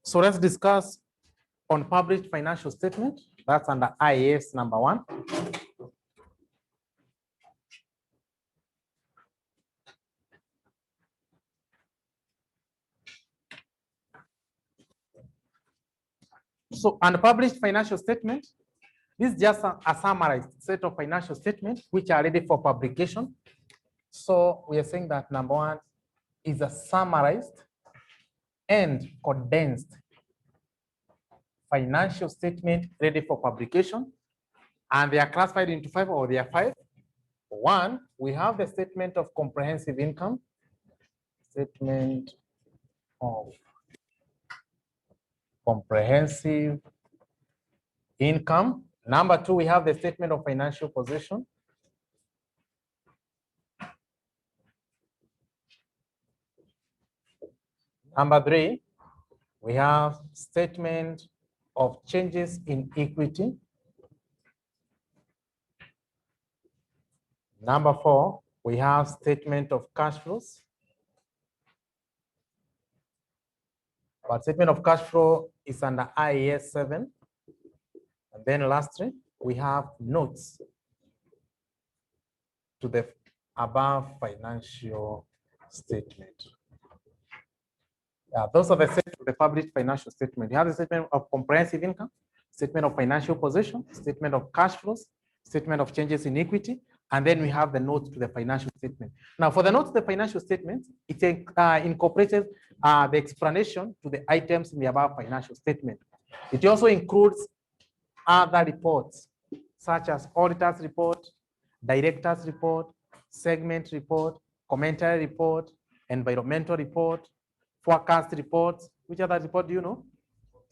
So let's discuss on published financial statement. That's under IAS number 1. So unpublished financial statement, this is just a summarized set of financial statements which are ready for publication. So we are saying that number 1 is a summarized and condensed financial statement ready for publication. And they are classified into 5, or they are 5. 1, we have the statement of comprehensive income. Statement of comprehensive income. Number 2, we have the statement of financial position. Number 3, we have statement of changes in equity. Number 4, we have statement of cash flows. But statement of cash flow is under IAS 7. And then lastly, we have notes to the above financial statement. Those are the set of the published financial statement. You have the statement of comprehensive income, statement of financial position, statement of cash flows, statement of changes in equity, and then we have the notes to the financial statement. Now, for the notes to the financial statement, it incorporates the explanation to the items in the above financial statement. It also includes other reports, such as auditor's report, director's report, segment report, commentary report, environmental report, forecast reports. Which other report do you know?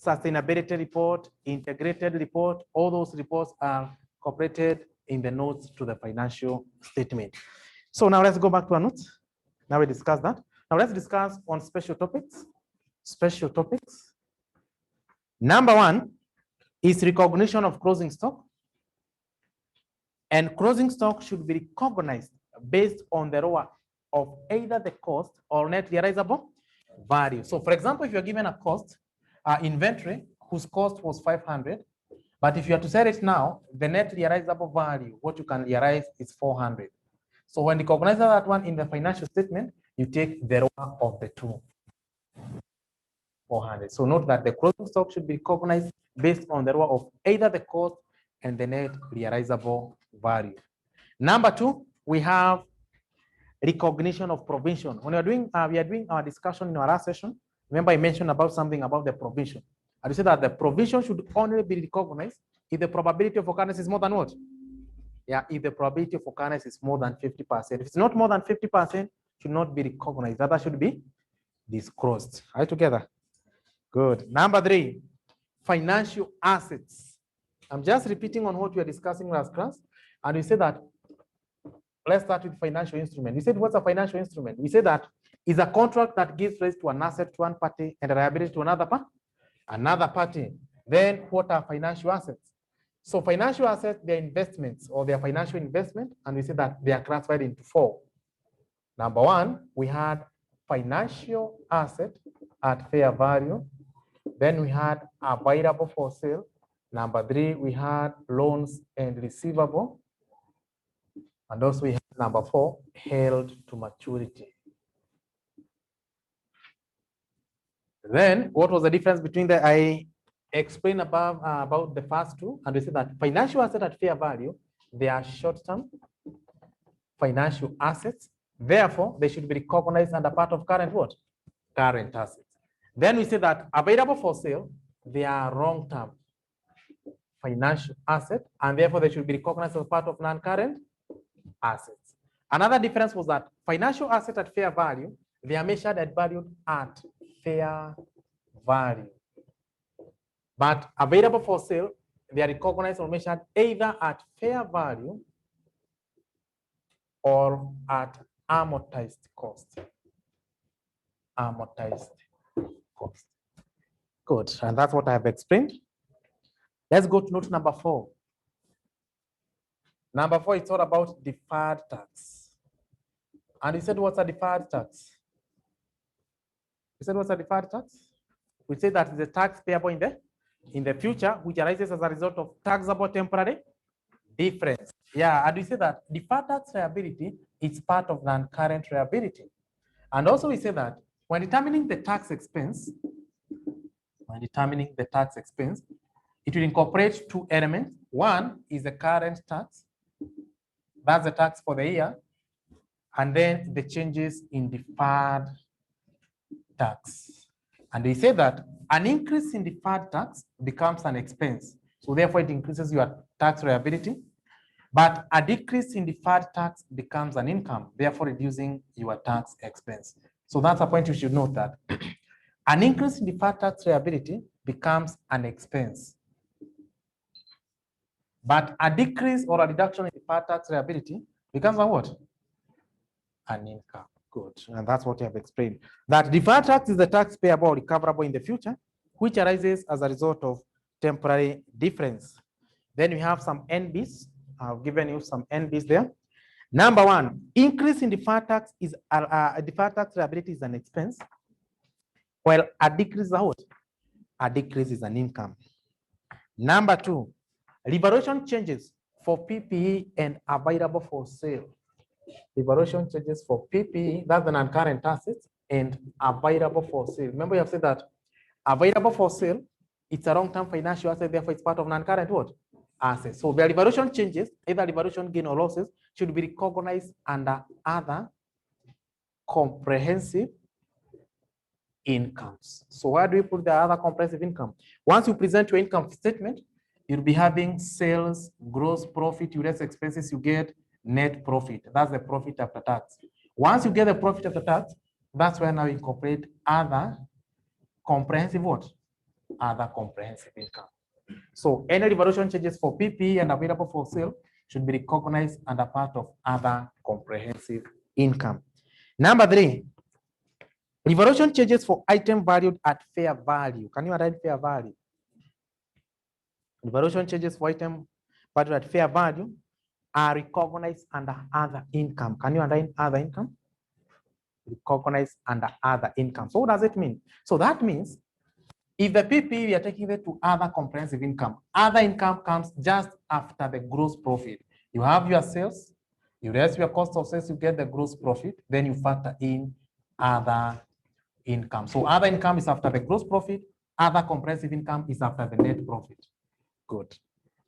Sustainability report, integrated report. All those reports are incorporated in the notes to the financial statement. So now let's go back to our notes. Now we discussed that. Now let's discuss on special topics. Special topics. Number 1 is recognition of closing stock. And closing stock should be recognized based on the ROA of either the cost or net realizable value. So for example, if you're given a cost, inventory whose cost was 500, but if you are to sell it now, the net realizable value, what you can realize is 400. So when you recognize that one in the financial statement, you take the ROA of the two, 400. So note that the closing stock should be recognized based on the ROA of either the cost and the net realizable value. Number 2, we have recognition of provision. When we are doing our discussion in our last session, remember I mentioned about something about the provision. And we said that the provision should only be recognized if the probability of occurrence is more than what? Yeah, if the probability of occurrence is more than 50%. If it's not more than 50%, should not be recognized. That should be disclosed. Are you together? Good. Number 3, financial assets. I'm just repeating on what we are discussing last class. And we said that, let's start with financial instrument. We said, what's a financial instrument? We said that is a contract that gives rise to an asset to one party and a liability to another party. Then what are financial assets? So financial assets, they're investments or they're financial investment. And we said that they are classified into 4. Number 1, we had financial asset at fair value. Then we had available for sale. Number 3, we had loans and receivable. And also we have number 4, held to maturity. Then what was the difference between the, I explained above about the first 2, and we said that financial asset at fair value, they are short-term financial assets. Therefore, they should be recognized under part of current what? Current assets. Then we say that available for sale, they are long-term financial asset, and therefore they should be recognized as part of non-current assets. Another difference was that financial asset at fair value, they are measured and valued at fair value. But available for sale, they are recognized or measured either at fair value or at amortized cost. Amortized cost. Good, and that's what I have explained. Let's go to note number 4. Number 4 is all about deferred tax. And he said, what's a deferred tax? He said, what's a deferred tax? we say that the tax payable in the future, which arises as a result of taxable temporary difference. Yeah, and we say that deferred tax liability is part of non-current liability. And also we say that when determining the tax expense, it will incorporate two elements. One is the current tax, that's the tax for the year, and then the changes in deferred tax. And we say that an increase in deferred tax becomes an expense. So therefore it increases your tax liability, but a decrease in deferred tax becomes an income, therefore reducing your tax expense. So that's a point you should note, that an increase in deferred tax liability becomes an expense, but a decrease or a reduction in deferred tax liability becomes a what? An income. Good. And that's what you have explained. That deferred tax is the tax payable or recoverable in the future, which arises as a result of temporary difference. Then we have some NBs. I've given you some NBs there. Number one, increase in deferred tax is deferred tax liability is an expense, while a decrease is a what? A decrease is an income. Number two, revaluation changes for PPE and available for sale. Revaluation changes for PPE, that's the non-current assets, and available for sale. Remember, you have said that available for sale, it's a long-term financial asset, therefore it's part of non-current what? Assets. So the revaluation changes, either revaluation gain or losses, should be recognized under other comprehensive incomes. So where do we put the other comprehensive income? Once you present your income statement, you'll be having sales, gross profit, you less expenses, you get net profit. That's the profit after tax. Once you get the profit after tax, that's where now you incorporate other comprehensive what? Other comprehensive income. So any revaluation changes for PPE and available for sale should be recognized under part of other comprehensive income. Number three, revaluation changes for item valued at fair value. Can you write fair value? Revaluation changes for item valued at fair value are recognized under other income. Can you underline other income? Recognized under other income. So what does it mean? So that means if the PPE, we are taking it to other comprehensive income. Other income comes just after the gross profit. You have your sales, you raise your cost of sales, you get the gross profit, then you factor in other income. So other income is after the gross profit, other comprehensive income is after the net profit. Good.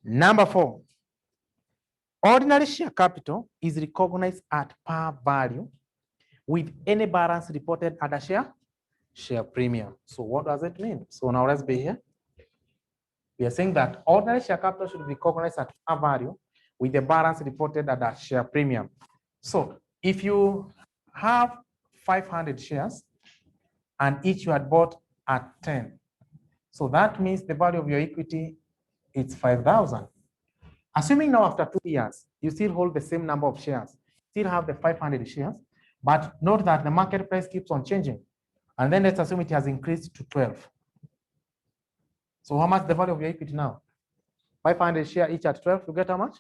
Number four, ordinary share capital is recognized at par value with any balance reported at a share premium. So what does it mean? So now let's be here. We are saying that ordinary share capital should be recognized at par value with the balance reported at a share premium. So if you have 500 shares and each you had bought at 10, so that means the value of your equity is 5,000. Assuming now after 2 years, you still hold the same number of shares, still have the 500 shares, but note that the market price keeps on changing. And then let's assume it has increased to 12. So how much the value of your equity now? 500 share each at 12, you get how much?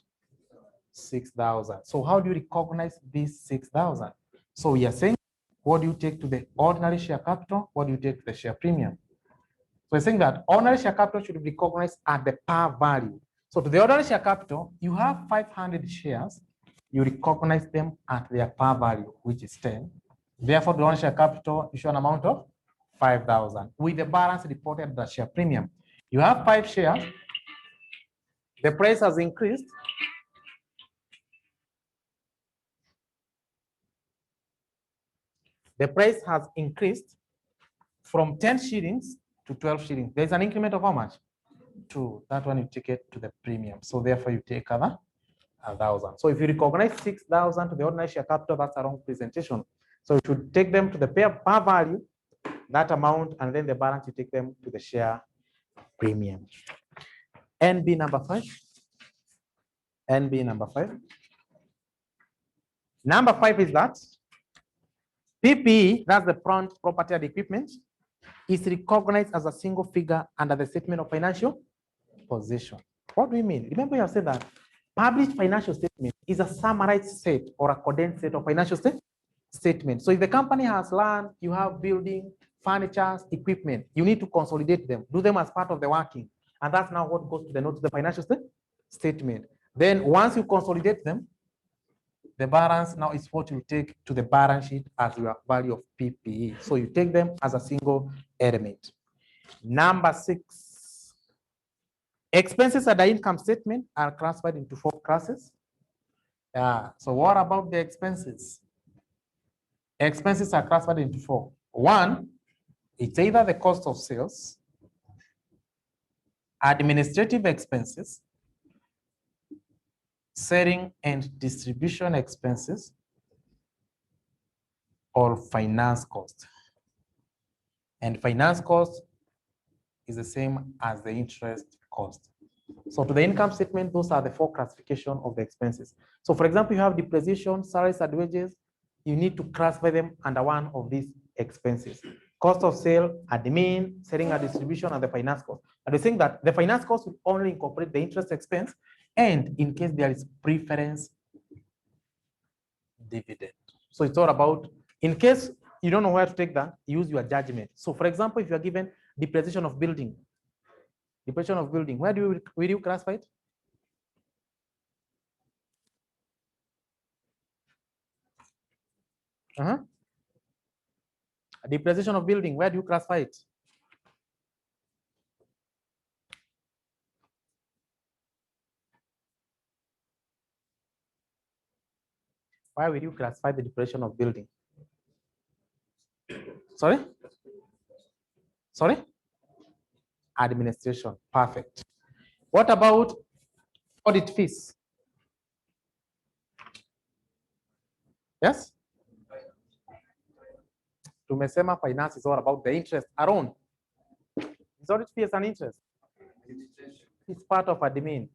6,000. So how do you recognize this 6,000? So we are saying, what do you take to the ordinary share capital? What do you take to the share premium? So we're saying that ordinary share capital should be recognized at the par value. So to the ordinary share capital, you have 500 shares, you recognize them at their par value, which is 10. Therefore, the ordinary share capital is an amount of 5,000 with the balance reported at the share premium. You have 5 shares, the price has increased. The price has increased from 10 shillings to 12 shillings. There's an increment of how much? 2. That one you take it to the premium. So therefore you take 1,000. So if you recognize 6,000 to the ordinary share capital, that's a wrong presentation. So you should take them to the par value, that amount, and then the balance you take them to the share premium. NB number 5. NB number 5. Number 5 is that PPE, that's the plant, property, and equipment, is recognized as a single figure under the statement of financial position. What do we mean? Remember, you have said that published financial statement is a summarized set or a condensed set of financial statements. So if the company has land, you have building, furniture, equipment. You need to consolidate them, do them as part of the working. And that's now what goes to the note to the financial statement. Then once you consolidate them, the balance now is what you take to the balance sheet as your value of PPE. So you take them as a single element. Number 6, expenses at the income statement are classified into 4 classes. So what about the expenses? Expenses are classified into 4. 1, it's either the cost of sales, administrative expenses, selling and distribution expenses, or finance cost. And finance cost is the same as the interest cost. So to the income statement, those are the 4 classifications of the expenses. So for example, you have depreciation, salaries and wages, you need to classify them under one of these expenses. Cost of sale, admin, selling and distribution, and the finance cost. And we think that the finance cost will only incorporate the interest expense, and in case there is preference dividend. So it's all about, in case you don't know where to take that, use your judgment. So for example, if you are given depreciation of building, where will you classify it? Depreciation of building, where do you classify it? Why will you classify the depreciation of building? Sorry? Sorry? Administration. Perfect. What about audit fees? Yes? Tumesema finance is all about the interest around. Is audit fees an interest? It's part of admin.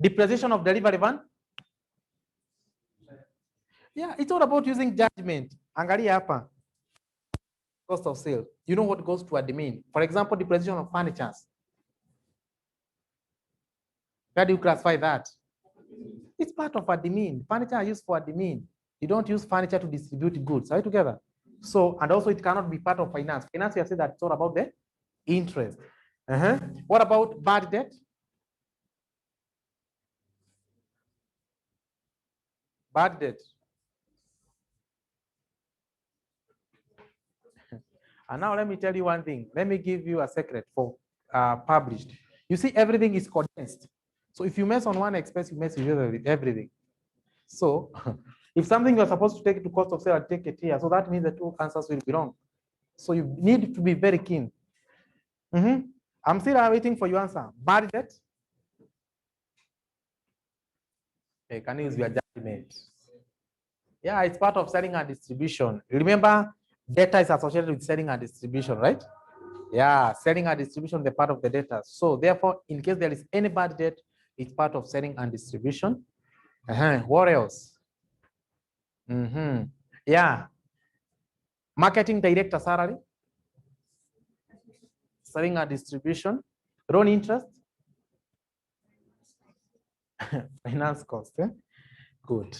Depreciation of delivery van? Yeah, it's all about using judgment. Angalia hapa. Cost of sale. You know what goes to admin. For example, depreciation of furniture. Where do you classify that? It's part of admin. Furniture are used for admin. You don't use furniture to distribute goods. Are you together? So, and also it cannot be part of finance. Finance, we have said that it's all about the interest. What about bad debt? Bad debt. And now let me tell you one thing. Let me give you a secret for published. You see, everything is condensed. So if you mess on one expense, you mess with everything. So if something you're supposed to take it to cost of sale, take it here. So that means the 2 answers will be wrong. So you need to be very keen. I'm still waiting for your answer. Bad debt. Okay, can you use your judgment? Yeah, it's part of selling and distribution. Remember, data is associated with selling and distribution, right? Yeah, selling and distribution, the part of the data. So therefore, in case there is any bad debt, it's part of selling and distribution. What else? Yeah. Marketing director salary. Selling and distribution. Loan interest. Finance cost. Good.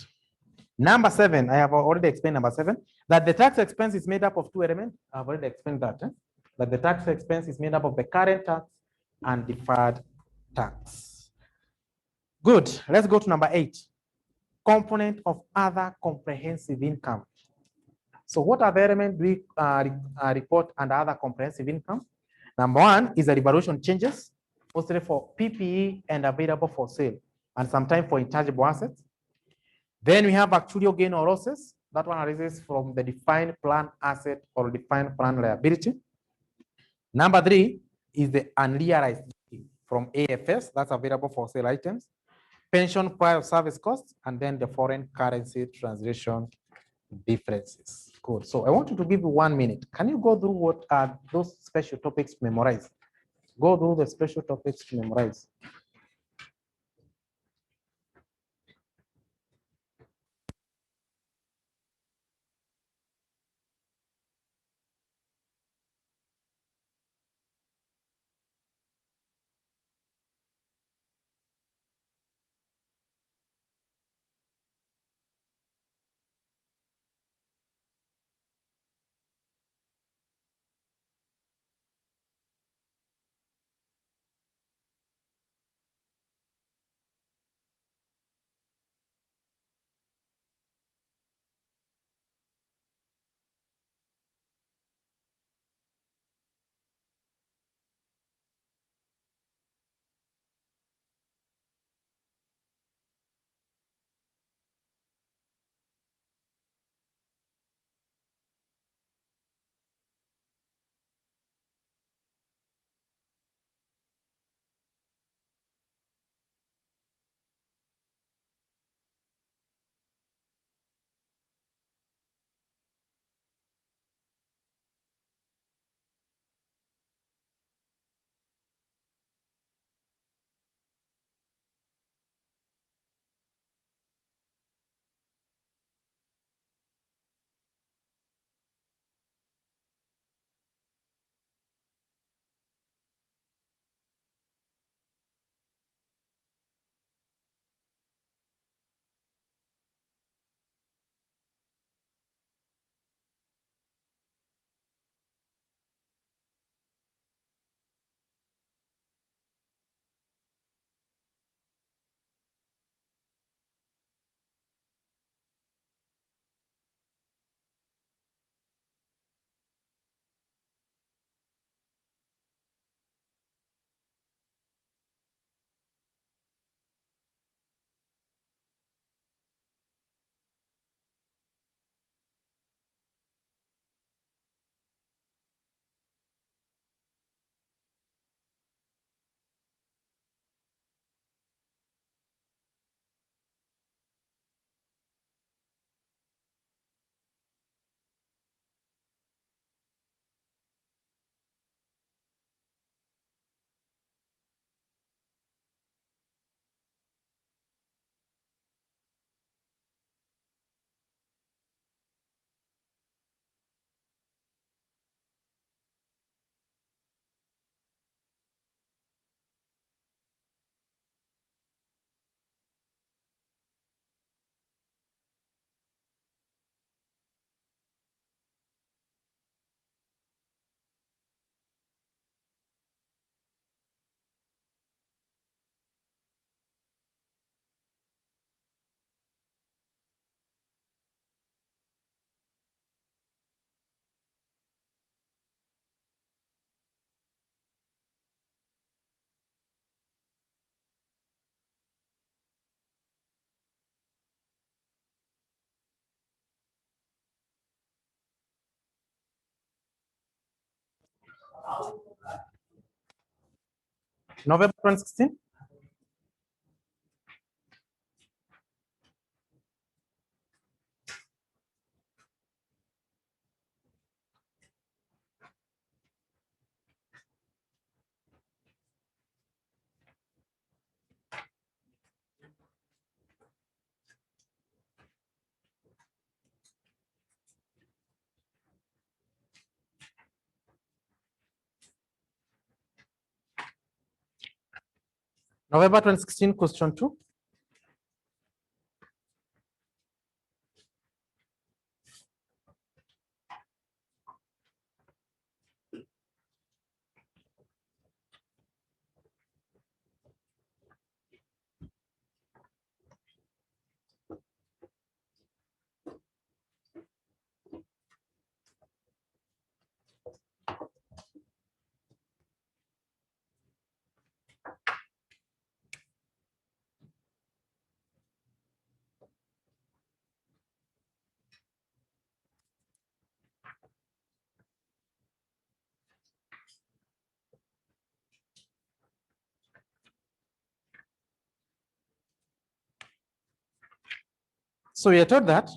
Number 7, I have already explained number 7, that the tax expense is made up of 2 elements. I've already explained that. That the tax expense is made up of the current tax and deferred tax. Good. Let's go to number 8. Component of other comprehensive income. So what are the elements we report under other comprehensive income? Number 1 is the revaluation changes, mostly for PPE and available for sale, and sometimes for intangible assets. Then we have actuarial gain or losses. That one arises from the defined plan asset or defined plan liability. Number 3 is the unrealized gain from AFS, that's available for sale items, pension prior service costs, and then the foreign currency translation differences. Good. So I want you to give you 1 minute. Can you go through what are those special topics to memorize? Go through the special topics to memorize. November 2016? November 2016, question 2. So we are told that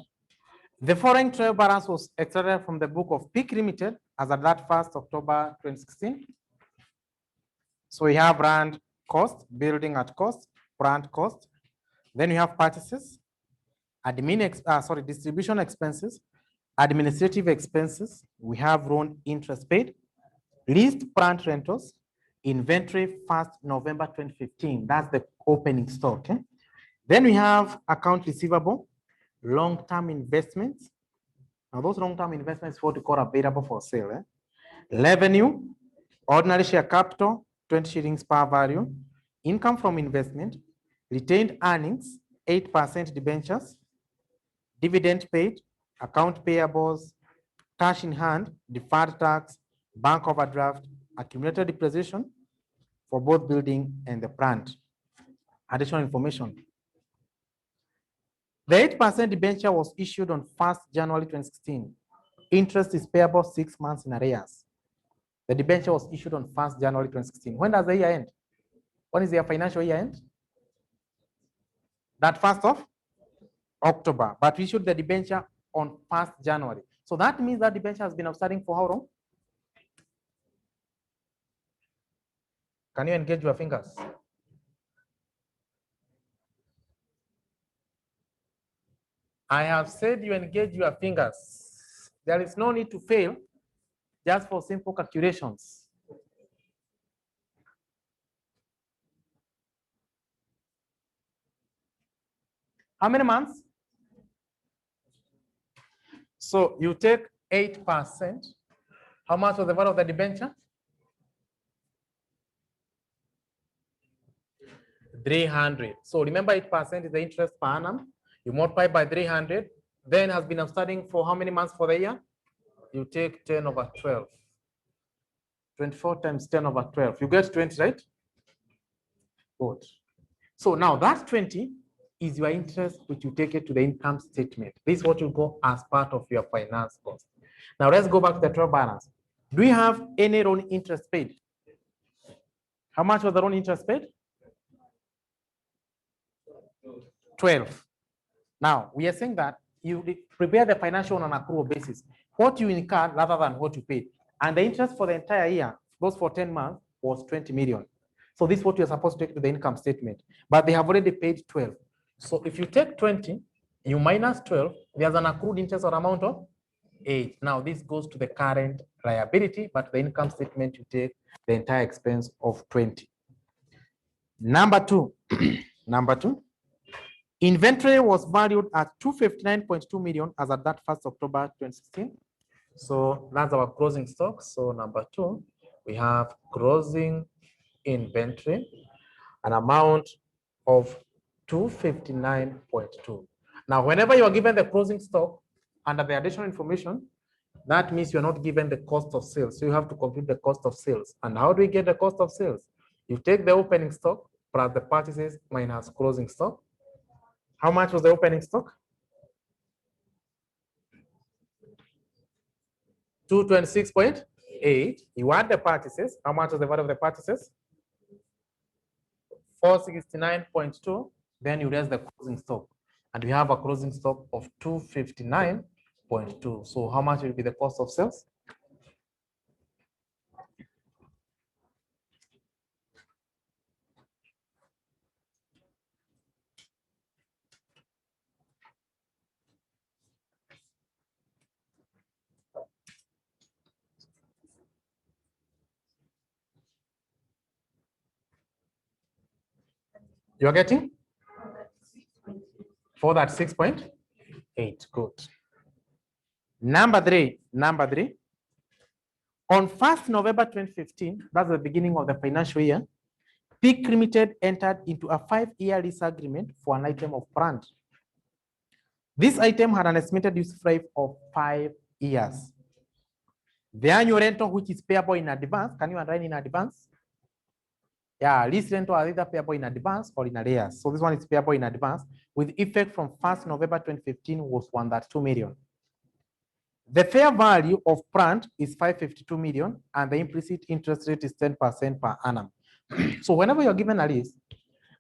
the following trial balance was extracted from the book of Peak Limited as at that 1st October 2016. So we have brand cost, building at cost, brand cost. Then we have purchases, distribution expenses, administrative expenses. We have loan interest paid, leased plant rentals, inventory 1st November 2015. That's the opening stock. Okay? Then we have account receivable, long-term investments. Now those long-term investments, what we call available for sale. Revenue, ordinary share capital, 20 shillings per value, income from investment, retained earnings, 8% debentures, dividend paid, account payables, cash in hand, deferred tax, bank overdraft, accumulated depreciation for both building and the plant. Additional information. The 8% debenture was issued on 1st January 2016. Interest is payable 6 months in arrears. The debenture was issued on 1st January 2016. When does the year end? When is their financial year end? That 1st of October. But we issued the debenture on 1st January. So that means that debenture has been outstanding for how long? Can you engage your fingers? I have said you engage your fingers. There is no need to fail just for simple calculations. How many months? So you take 8%. How much was the value of the debenture? 300. So remember 8% is the interest per annum. You multiply by 300, then has been outstanding for how many months for the year? You take 10 over 12. 24 times 10 over 12. You get 20, right? Good. So now that 20 is your interest, which you take it to the income statement. This is what you go as part of your finance cost. Now let's go back to the trial balance. Do you have any loan interest paid? How much was the loan interest paid? 12. Now, we are saying that you prepare the financial on an accrual basis. What you incur rather than what you paid. And the interest for the entire year, those for 10 months, was 20 million. So this is what you're supposed to take to the income statement. But they have already paid 12. So if you take 20, you minus 12, there's an accrued interest or amount of 8. Now this goes to the current liability, but the income statement you take the entire expense of 20. Number two, inventory was valued at 259.2 million as at that 1st October 2016. So that's our closing stock. So number 2, we have closing inventory, an amount of 259.2. Now, whenever you are given the closing stock under the additional information, that means you're not given the cost of sales. So you have to compute the cost of sales. And how do we get the cost of sales? You take the opening stock plus the purchases minus closing stock. How much was the opening stock? 226 point? 8. You add the purchases. How much is the value of the purchases? 469.2. Then you raise the closing stock. And we have a closing stock of 259.2. So how much will be the cost of sales? You're getting? For that 6.8. Good. Number three. On 1st November 2015, that's the beginning of the financial year, Peak Limited entered into a 5-year lease agreement for an item of plant. This item had an estimated useful life of 5 years. The annual rental, which is payable in advance, can you underline in advance? Yeah, lease rental are either payable in advance or in arrears. So this one is payable in advance with effect from 1st November 2015 was 1.2 million. The fair value of plant is 552 million and the implicit interest rate is 10% per annum. So whenever you're given a lease,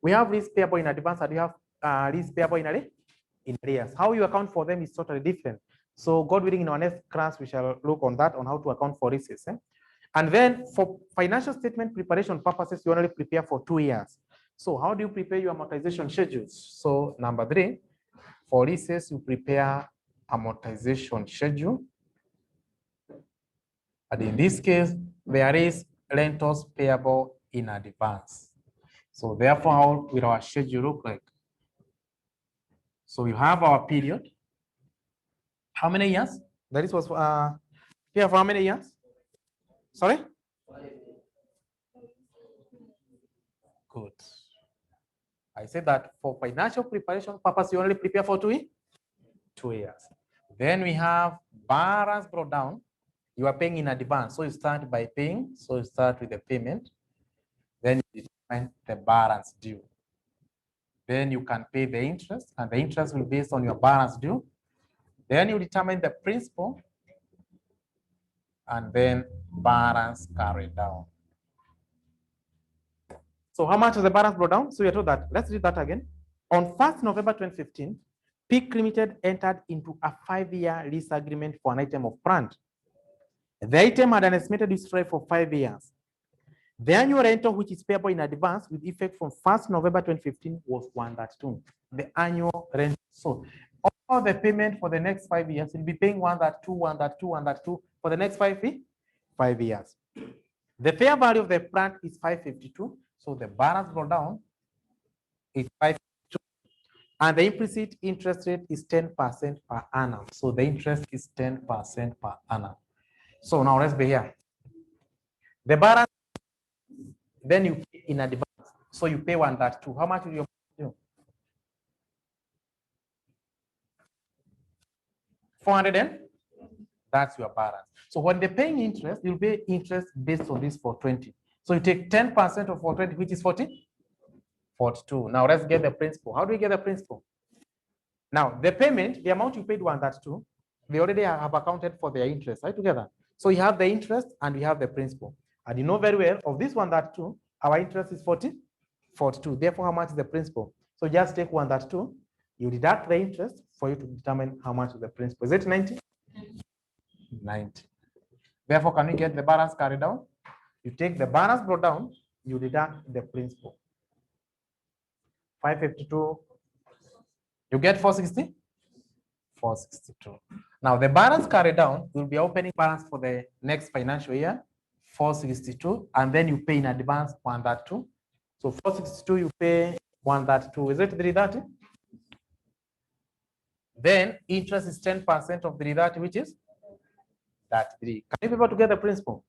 we have lease payable in advance and we have lease payable in arrears. How you account for them is totally different. So God willing, in our next class, we shall look on that, on how to account for leases. And then for financial statement preparation purposes, you only prepare for 2 years. So how do you prepare your amortization schedules? So number 3, for leases, you prepare amortization schedule. And in this case, there is rentals payable in advance. So therefore, how will our schedule look like? So you have our period. How many years? That is was here for how many years? Sorry? Good. I said that for financial preparation purpose, you only prepare for 2 years. Then we have balance brought down. You are paying in advance. So you start by paying. So you start with the payment. Then you determine the balance due. Then you can pay the interest, and the interest will be based on your balance due. Then you determine the principal, and then balance carried down. So how much is the balance brought down? So we are told that. Let's read that again. On 1st November 2015, Peak Limited entered into a 5-year lease agreement for an item of plant. The item had an estimated useful life for 5 years. The annual rental, which is payable in advance with effect from 1st November 2015, was 1.2. The annual rent. So all the payment for the next 5 years, you'll be paying 1.2 for the next 5 years. The fair value of the plant is 552. So the balance brought down is 552. And the implicit interest rate is 10% per annum. So the interest is 10% per annum. So now let's be here. The balance, then you pay in advance. So you pay 1.2. How much will you pay? 400 and that's your balance. So when they're paying interest, you'll pay interest based on this 420. So you take 10% of 420, which is 42. Now let's get the principal. How do we get the principal? Now the payment, the amount you paid 1.2, they already have accounted for their interest, right? Together. So you have the interest and we have the principal. And you know very well of this 1.2, our interest is 42. Therefore, how much is the principal? So just take 1.2, you deduct the interest for you to determine how much is the principal. Is it 90? 90. Therefore, can we get the balance carried down? You take the balance brought down, you deduct the principal. 552, you get 460? 462. Now the balance carried down will be opening balance for the next financial year, 462, and then you pay in advance 1.2. So 462, you pay 1.2. Is it 330? Then interest is 10% of 330, which is that 3. Can you be able to get the principal?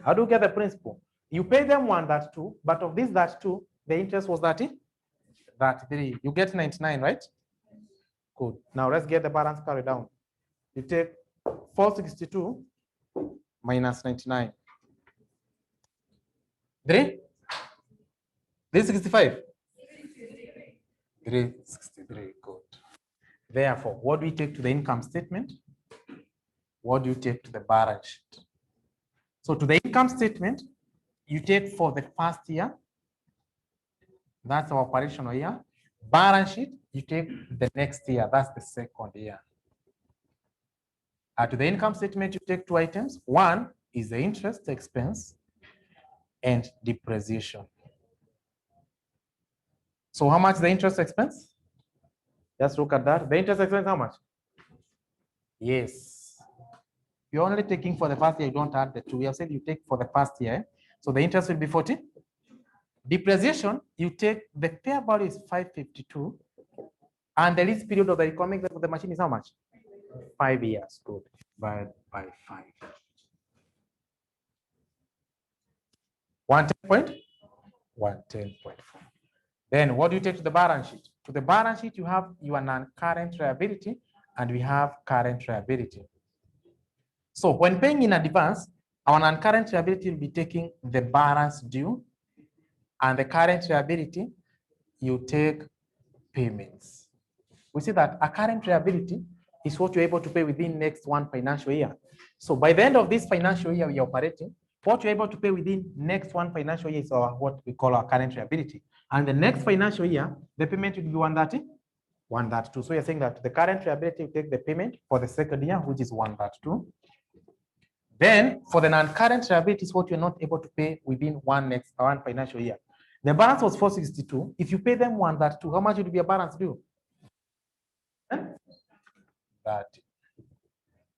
How do you get the principal? You pay them 1.2, but of this that 2, the interest was 30? That 3. You get 99, right? Good. Now let's get the balance carried down. You take 462 minus 99. 3? 365? 363. Good. Therefore, what do we take to the income statement? What do you take to the balance sheet? So to the income statement, you take for the first year, that's our operational year. Balance sheet, you take the next year, that's the second year. To the income statement, you take two items. One is the interest expense and depreciation. So how much the interest expense? Just look at that. The interest expense, how much? Yes. You're only taking for the first year, you don't add the two. We have said you take for the first year. So the interest will be 40. Depreciation, you take the fair value is 552. And the lease period of the economic life of the machine is how much? 5 years. Good. Divided by 5. 110.4. Then what do you take to the balance sheet? To the balance sheet, you have your non-current liability and we have current liability. So when paying in advance, our non-current liability will be taking the balance due, and the current liability, you take payments. We see that a current liability is what you're able to pay within next one financial year. So by the end of this financial year we are operating, what you're able to pay within next one financial year is our what we call our current liability. And the next financial year, the payment will be 130, 132. So you're saying that the current liability will take the payment for the second year, which is 132. Then for the non-current liability is what you're not able to pay within one financial year. The balance was 462. If you pay them 132, how much would be a balance due? 30.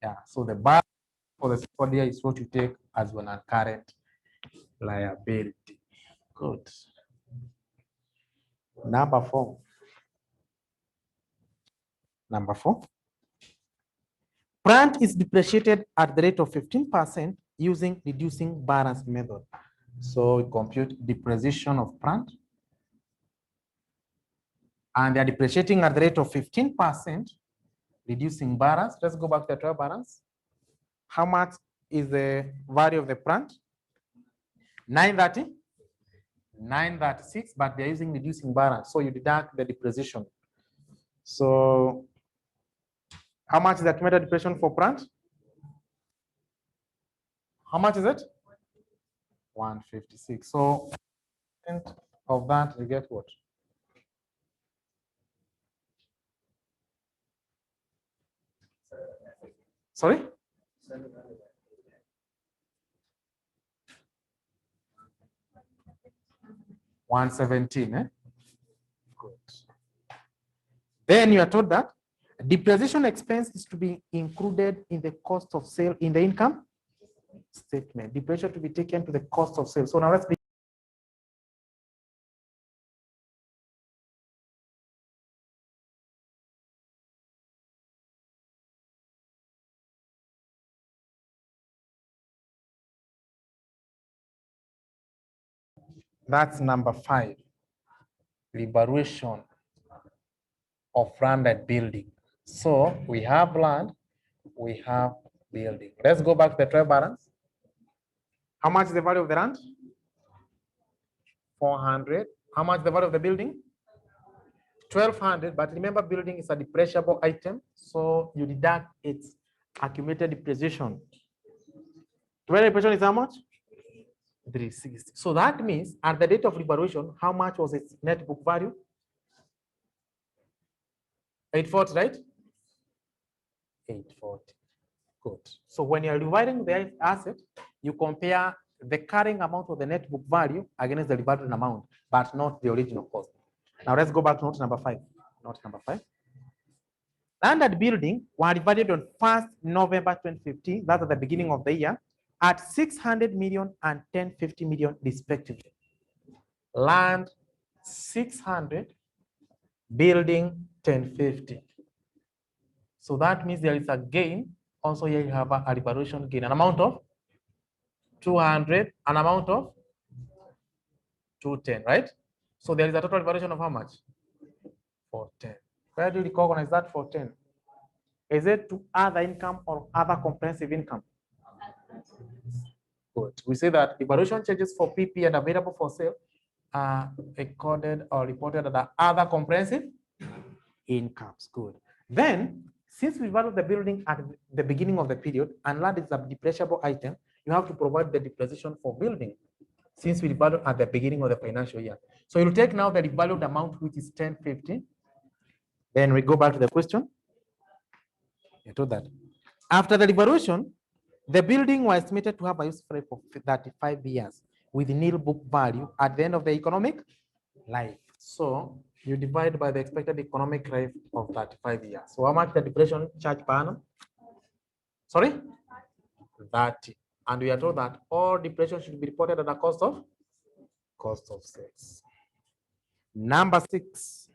Yeah, so the balance for the second year is what you take as your non-current liability. Good. Number 4. Number 4. Plant is depreciated at the rate of 15% using reducing balance method. So we compute depreciation of plant. And they are depreciating at the rate of 15%, reducing balance. Let's go back to the trial balance. How much is the value of the plant? 930, 936, but they're using reducing balance. So you deduct the depreciation. So how much is the accumulated depreciation for plant? How much is it? 156. So of that, you get what? Sorry? 117, eh? Good. Then you are told that depreciation expense is to be included in the cost of sale in the income statement. Depreciation to be taken to the cost of sale. So now let's be that's number 5. Revaluation of land and building. So we have land, we have building. Let's go back to the trial balance. How much is the value of the land? 400. How much is the value of the building? 1200. But remember, building is a depreciable item, so you deduct its accumulated depreciation. Total depreciation is how much? 360. So that means at the date of revaluation, how much was its net book value? 840, right? 840. Good. So when you're dividing the asset, you compare the carrying amount of the net book value against the revalued amount, but not the original cost. Now let's go back to note number 5. Note number 5. Land and building were divided on 1st November 2015, that's at the beginning of the year, at 600 million and 1050 million respectively. Land 600, building 1050. So that means there is a gain. Also here you have a revaluation gain, an amount of 200, an amount of 210, right? So there is a total revaluation of how much? 410. Where do you recognize that 410? Is it to other income or other comprehensive income? Good. We say that evaluation charges for PP and available for sale are recorded or reported at the other comprehensive incomes. Good. Then, since we value the building at the beginning of the period and land is a depreciable item, you have to provide the depreciation for building, since we revalued at the beginning of the financial year. So you'll take now the revalued amount, which is 1050. Then we go back to the question. I told that. After the revaluation, the building was estimated to have a useful life of 35 years with nil book value at the end of the economic life. So you divide by the expected economic life of 35 years. So how much the depreciation charge per annum? Sorry? 30. And we are told that all depreciation should be reported at the cost of sales. Number 6,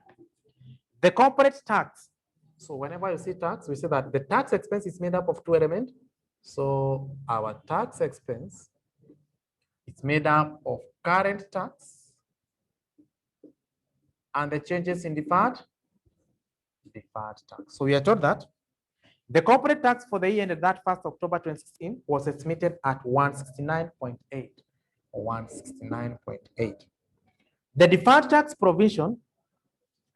the corporate tax. So whenever you see tax, we say that the tax expense is made up of 2 elements. So our tax expense is made up of current tax and the changes in deferred tax. So we are told that the corporate tax for the year ended that 1st October 2016 was estimated at 169.8 or 169.8. The deferred tax provision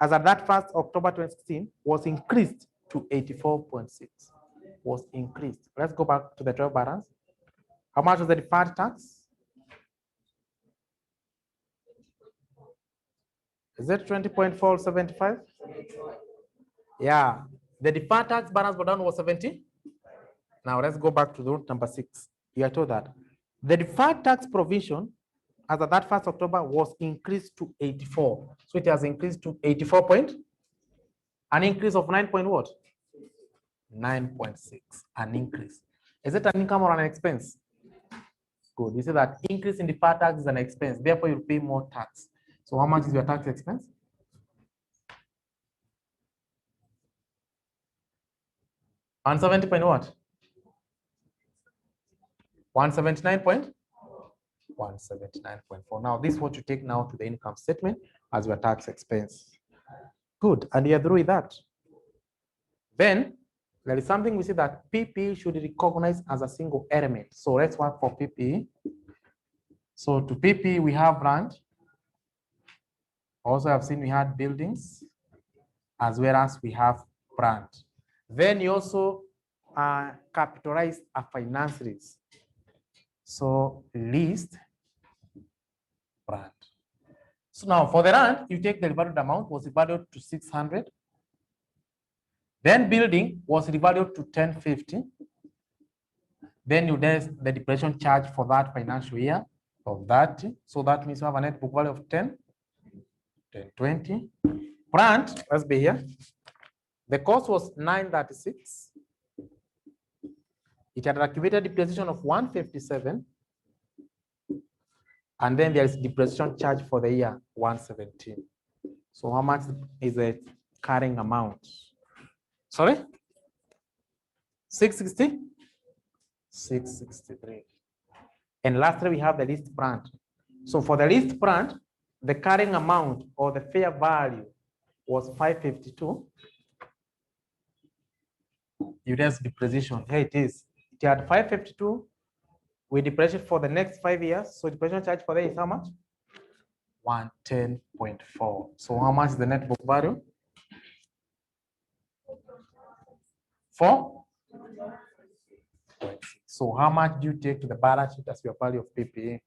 as at that 1st October 2016 was increased to 84.6. Was increased. Let's go back to the trial balance. How much was the deferred tax? Is it 20.475? Yeah. The deferred tax balance for down was 70. Now let's go back to the root number 6. You are told that the deferred tax provision as of that 1st October was increased to 84. So it has increased to 84 point, an increase of 9 point what? 9.6, an increase. Is it an income or an expense? Good. You see that increase in deferred tax is an expense. Therefore, you pay more tax. So how much is your tax expense? On 70 point what? 179.4. Now, this is what you take now to the income statement as your tax expense. Good. And you agree with that? Then there is something we say that PPE should be recognized as a single element. So let's work for PPE. So to PPE, we have land. Also, I've seen we had buildings, as well as we have brand. Then you also capitalize a finance lease. So leased brand. So now for the land, you take the revalued amount was revalued to 600. Then building was revalued to 1050. Then you do the depreciation charge for that financial year of that. So that means you have a net book value of 1020. Brand, let's be here. The cost was 936. It had accumulated depreciation of 157. And then there is depreciation charge for the year 117. So how much is the carrying amount? Sorry? 660? 663. And lastly, we have the leased brand. So for the leased brand, the carrying amount or the fair value was 552. You just depreciation. Here it is. It had 552. We depreciate for the next 5 years. So depreciation charge for that is how much? 110.4. So how much is the net book value? 4. So how much do you take to the balance sheet as your value of PPA?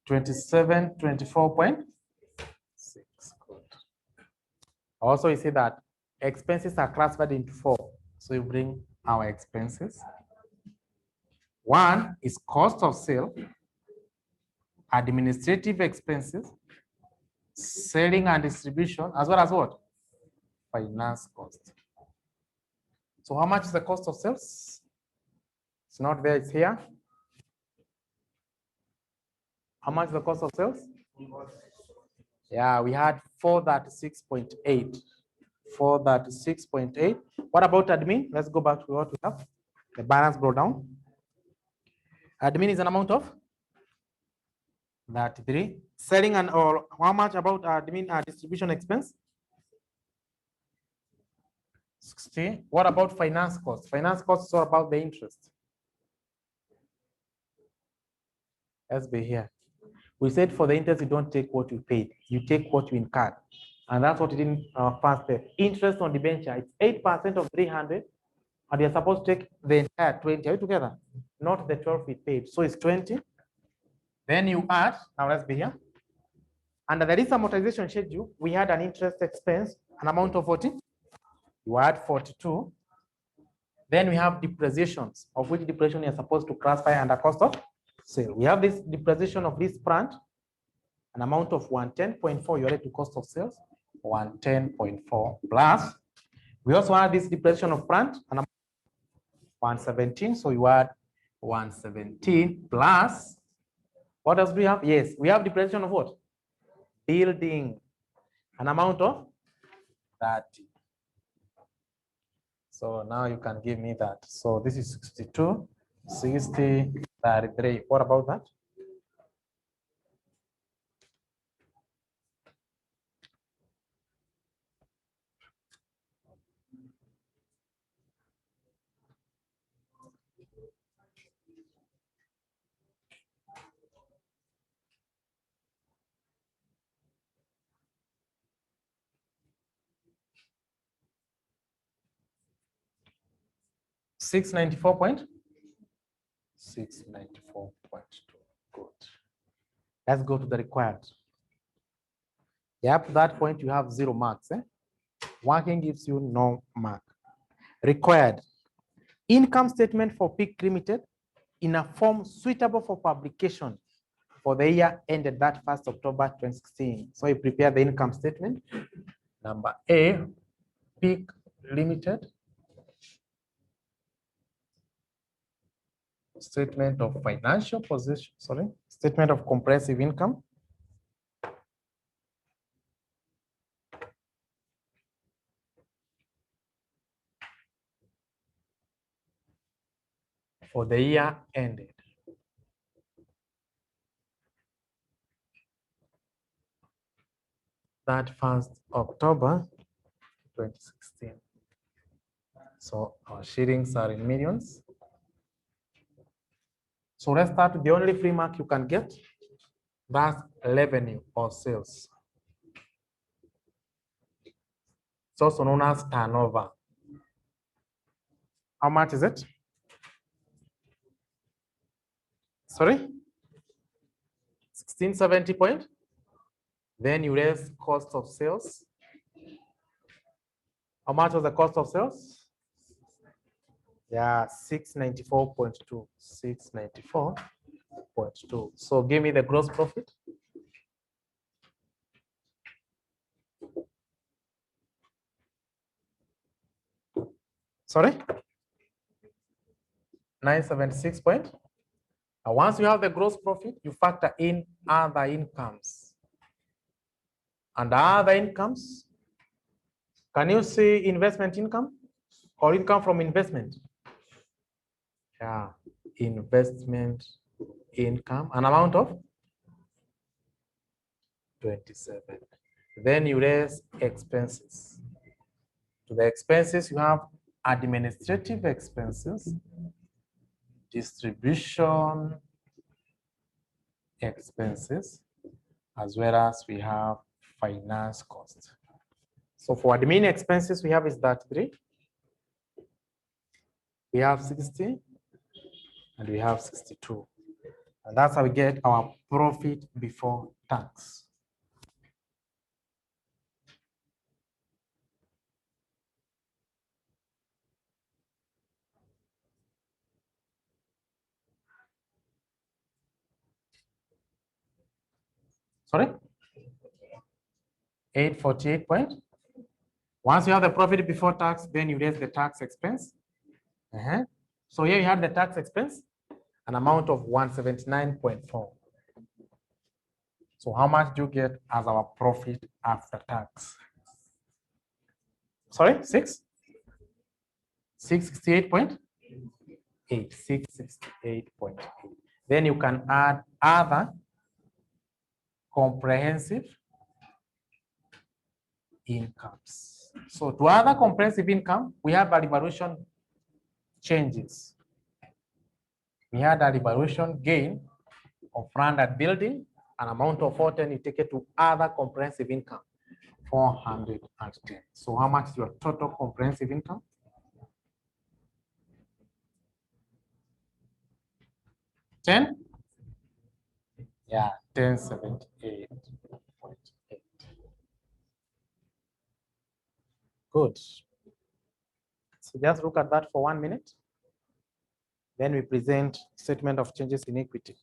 $27.24.6. Good. Also, you see that expenses are classified into 4. So you bring our expenses. 1 is cost of sale, administrative expenses, selling and distribution, as well as what? Finance cost. So how much is the cost of sales? It's not there, it's here. How much is the cost of sales? Yeah, we had 436.8. 436.8. What about admin? Let's go back to what we have. The balance brought down. Admin is an amount of 33. Selling and or how much about admin distribution expense? 60. What about finance cost? Finance cost is all about the interest. Let's be here. We said for the interest, you don't take what you paid, you take what you incurred. And that's what it in first step. Interest on debenture, it's 8% of 300, and you're supposed to take the entire 20. Are you together? Not the 12 we paid. So it's 20. Then you add, now let's be here. Under the lease amortization schedule, we had an interest expense, an amount of 40. You add 42. Then we have depreciations, of which depreciation you're supposed to classify under cost of sale. We have this depreciation of this plant, an amount of 110.4 you added to cost of sales, 110.4 plus. We also have this depreciation of plant, an amount of 117. So you add 117 plus. What else do we have? Yes, we have depreciation of what? Building, an amount of 30. So now you can give me that. So this is 62, 60, 33. What about that? $694.2. Good. Let's go to the required. Yeah, up to that point, you have 0 marks. Working gives you no mark. Required. Income statement for Peak Limited in a form suitable for publication for the year ended that 1st October 2016. So you prepare the income statement. Number A, Peak Limited. Statement of financial position, statement of comprehensive income. For the year ended. That 1st October 2016. So our shillings are in millions. So let's start with the only free mark you can get. That's revenue or sales. It's also known as turnover. How much is it? Sorry? 1670 point. Then you raise cost of sales. How much was the cost of sales? Yeah, 694.2. 694.2. So give me the gross profit. Sorry? 976 point. And once you have the gross profit, you factor in other incomes. And other incomes, can you see investment income or income from investment? Yeah, investment income, an amount of 27. Then you raise expenses. To the expenses, you have administrative expenses, distribution expenses, as well as we have finance costs. So for admin expenses, we have is that 3. We have 60 and we have 62. And that's how we get our profit before tax. Sorry? 848 point. Once you have the profit before tax, then you raise the tax expense. So here you have the tax expense, an amount of 179.4. So how much do you get as our profit after tax? Sorry, 668.8. 668.8. Then you can add other comprehensive incomes. So to other comprehensive income, we have a revaluation changes. We had a revaluation gain of land and building, an amount of 410, you take it to other comprehensive income. 410. So how much is your total comprehensive income? 10? Yeah, 1078.8. Good. So just look at that for 1 minute. Then we present statement of changes in equity.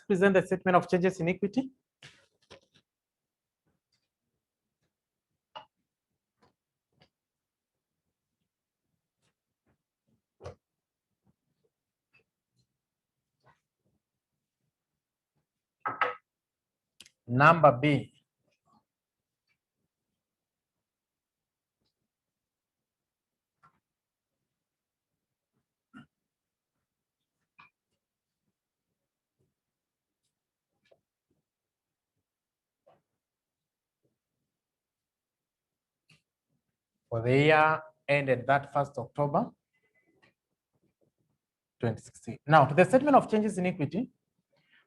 present the statement of changes in equity. Number B. For the year ended that 1st October 2016. Now, to the statement of changes in equity,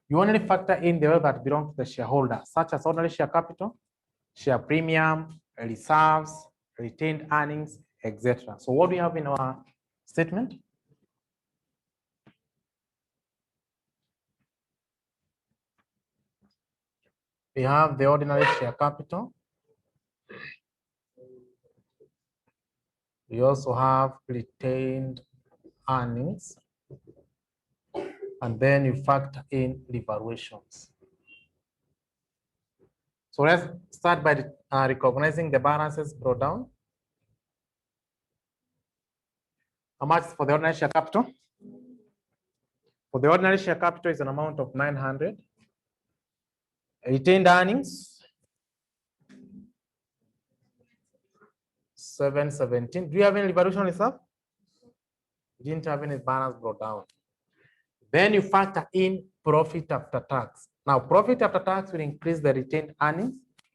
you only factor in the wealth that belong to the shareholder, such as ordinary share capital, share premium, reserves, retained earnings, etc. So what do we have in our statement? We have the ordinary share capital. We also have retained earnings. And then you factor in revaluations. So let's start by recognizing the balances brought down. How much for the ordinary share capital? For the ordinary share capital is an amount of 900. Retained earnings, 717. Do you have any revaluation reserve? You didn't have any balance brought down. Then you factor in profit after tax. Now, profit after tax will increase the retained earnings.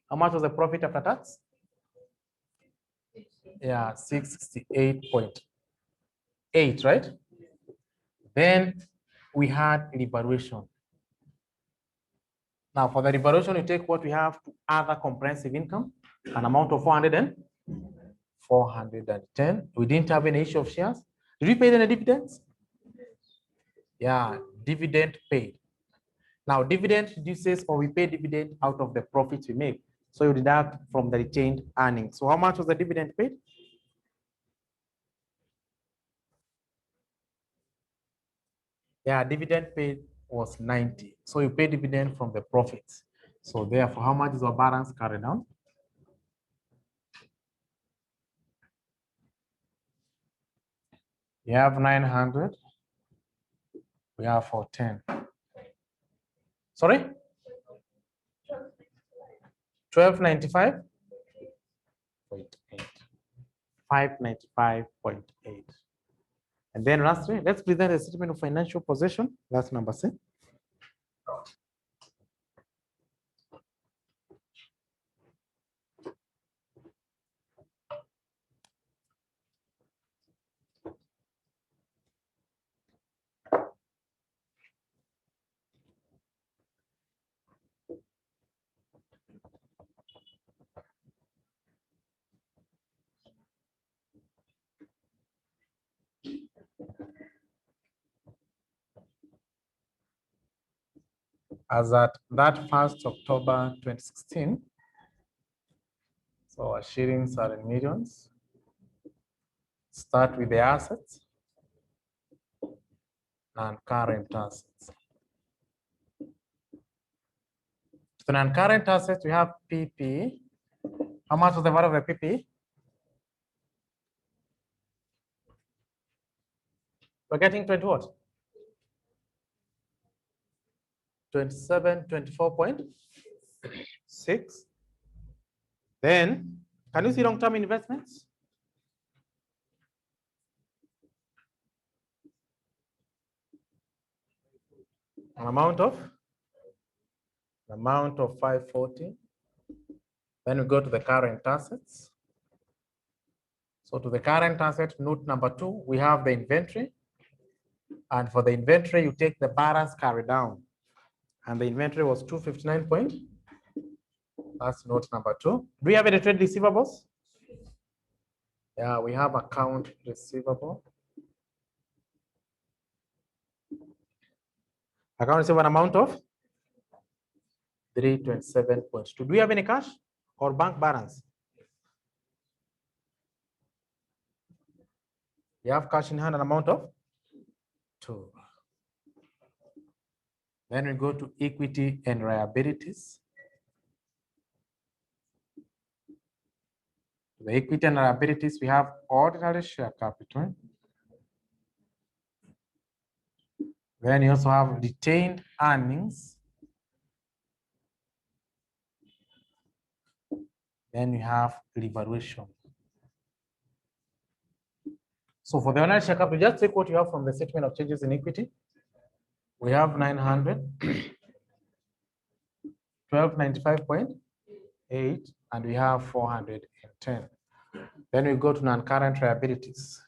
How much was the profit after tax? Yeah, 668.8, right? Then we had revaluation. Now, for the revaluation, you take what we have to other comprehensive income, an amount of 410. We didn't have any issue of shares. Did we pay any dividends? Yeah, dividend paid. Now, dividend reduces, or we pay dividend out of the profits we make. So you deduct from the retained earnings. So how much was the dividend paid? Yeah, dividend paid was 90. So you pay dividend from the profits. So therefore, how much is our balance carried down? We have 900. We have 410. Sorry? 1295.8. 595.8. And then lastly, let's present a statement of financial position. That's number C. As at that 1st October 2016, so our shillings are in millions. Start with the assets and current assets. So non-current assets, we have PP. How much was the value of the PP? We're getting 20 what? 27, 24.6. Then, can you see long-term investments? An amount of 540. Then we go to the current assets. So to the current asset, note number 2, we have the inventory. And for the inventory, you take the balance carried down. And the inventory was 259. That's note number 2. Do we have any trade receivables? Yeah, we have account receivable. Account receivable amount of 327.2. Do we have any cash or bank balance? You have cash in hand, an amount of 2. Then we go to equity and liabilities. The equity and liabilities, we have ordinary share capital. Then you also have retained earnings. Then you have revaluation. So for the ordinary share capital, just take what you have from the statement of changes in equity. We have 900, 1295.8, and we have 410. Then we go to non-current liabilities.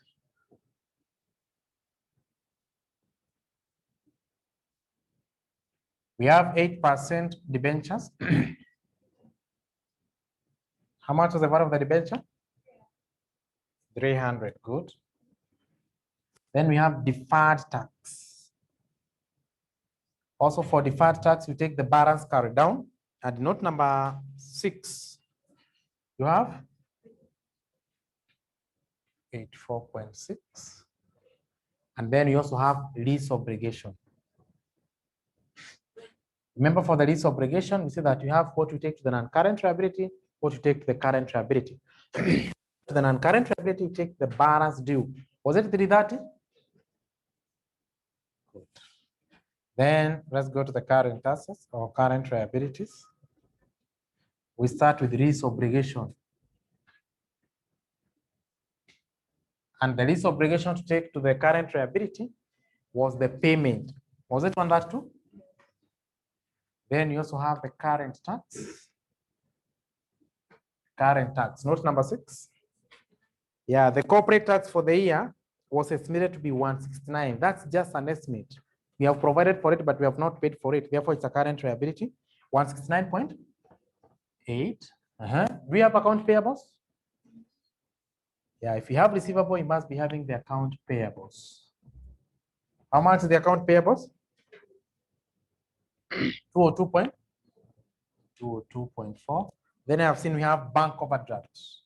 We have 8% debentures. How much is the value of the debenture? 300, good. Then we have deferred tax. Also for deferred tax, you take the balance carried down. And note number 6, you have 84.6. And then you also have lease obligation. Remember, for the lease obligation, we see that you have what you take to the non-current liability, what you take to the current liability. To the non-current liability, you take the balance due. Was it 330? Good. Then let's go to the current assets or current liabilities. We start with lease obligation. And the lease obligation to take to the current liability was the payment. Was it 132? Then you also have the current tax. Current tax, note number 6. Yeah, the corporate tax for the year was estimated to be 169. That's just an estimate. We have provided for it, but we have not paid for it. Therefore, it's a current liability, 169.8. Do we have account payables? Yeah, if you have receivable, you must be having the account payables. How much is the account payables? 202.4. Then I have seen we have bank overdrafts.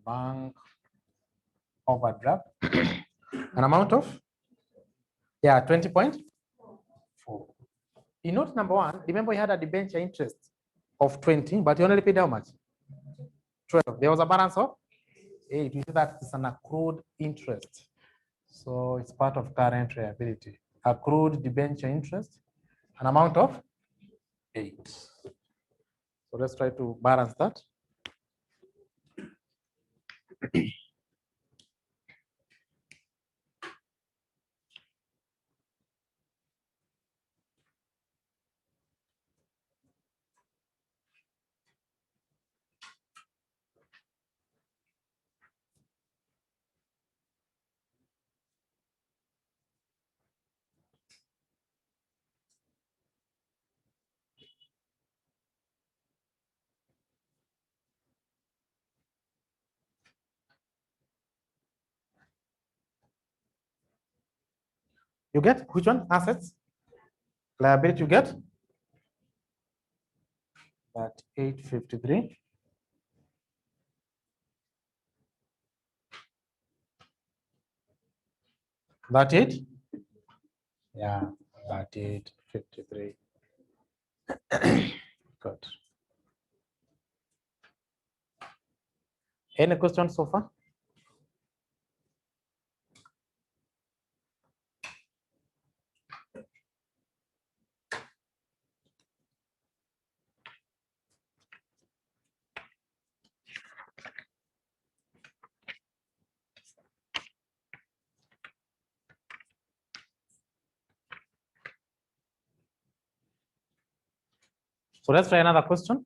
Bank overdraft. An amount of? Yeah, 20.4. In note number 1, remember you had a debenture interest of 20, but you only paid how much? 12. There was a balance of 8. You see that it's an accrued interest. So it's part of current liability. Accrued debenture interest, an amount of 8. So let's try to balance that. You get which one? Assets? Liability you get? That 853. That it? Yeah, that 853. Good. Any questions so far? So let's try another question.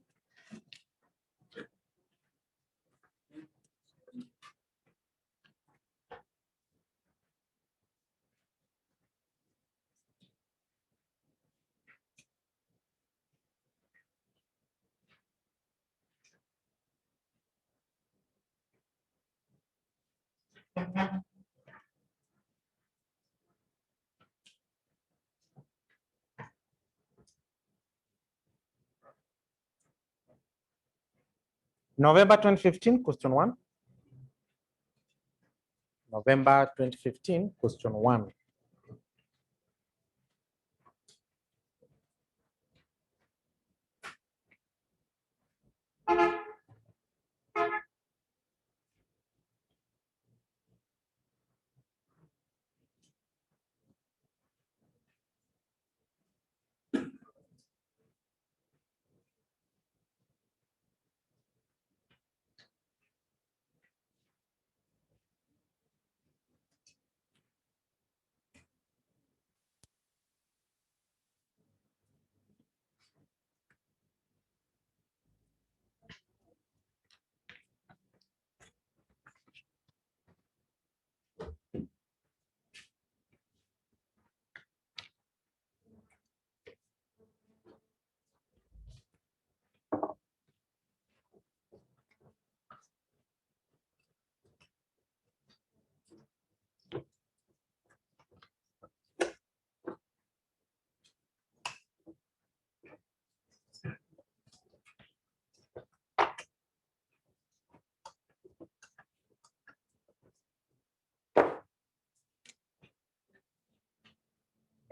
November 2015, question 1. November 2015, question 1.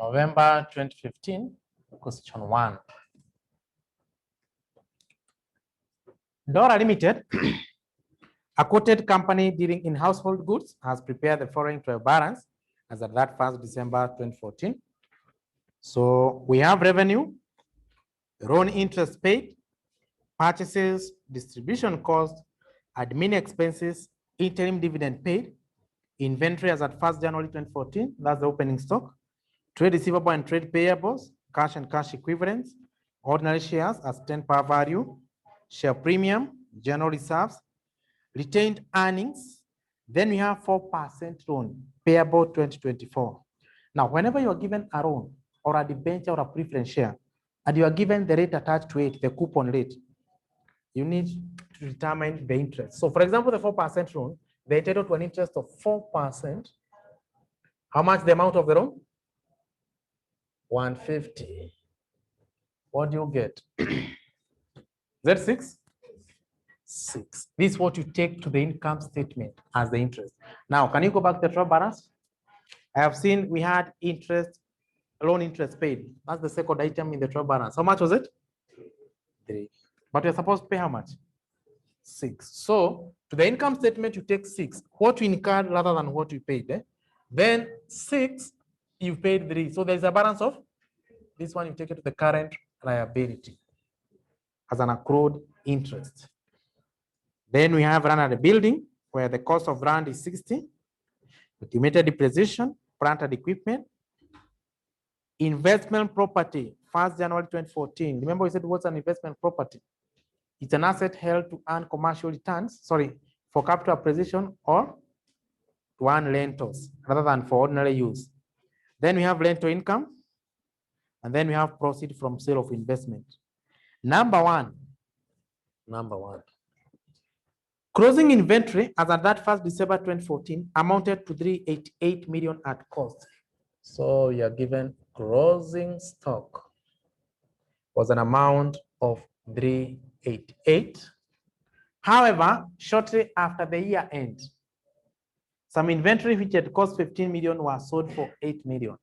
November 2015, question 1. Dora Limited, a quoted company dealing in household goods, has prepared the following trial balance as at that 1st December 2014. So we have revenue, loan interest paid, purchases, distribution cost, admin expenses, interim dividend paid, inventory as at 1st January 2014, that's the opening stock, trade receivable and trade payables, cash and cash equivalents, ordinary shares as 10 par value, share premium, general reserves, retained earnings. Then we have 4% loan payable 2024. Now, whenever you are given a loan or a debenture or a preference share, and you are given the rate attached to it, the coupon rate, you need to determine the interest. So, for example, the 4% loan, they entitled to an interest of 4%. How much the amount of the loan? 150. What do you get? Is that 6? 6. This is what you take to the income statement as the interest. Now, can you go back to the trial balance? I have seen we had interest, loan interest paid. That's the second item in the trial balance. How much was it? 3. But you're supposed to pay how much? 6. So to the income statement, you take 6. What you incurred rather than what you paid. Then 6, you paid 3. So there's a balance of this one, you take it to the current liability as an accrued interest. Then we have land at the building, where the cost of land is 60. Estimated depreciation, plant and equipment. Investment property, 1st January 2014. Remember we said what's an investment property? It's an asset held to earn commercial returns, for capital appreciation or to earn rentals rather than for ordinary use. Then we have rental income, and then we have proceeds from sale of investment. Number one. Closing inventory as at that 1st December 2014 amounted to 388 million at cost. So you are given closing stock was an amount of 388. However, shortly after the year end, some inventory which had cost 15 million was sold for 8 million.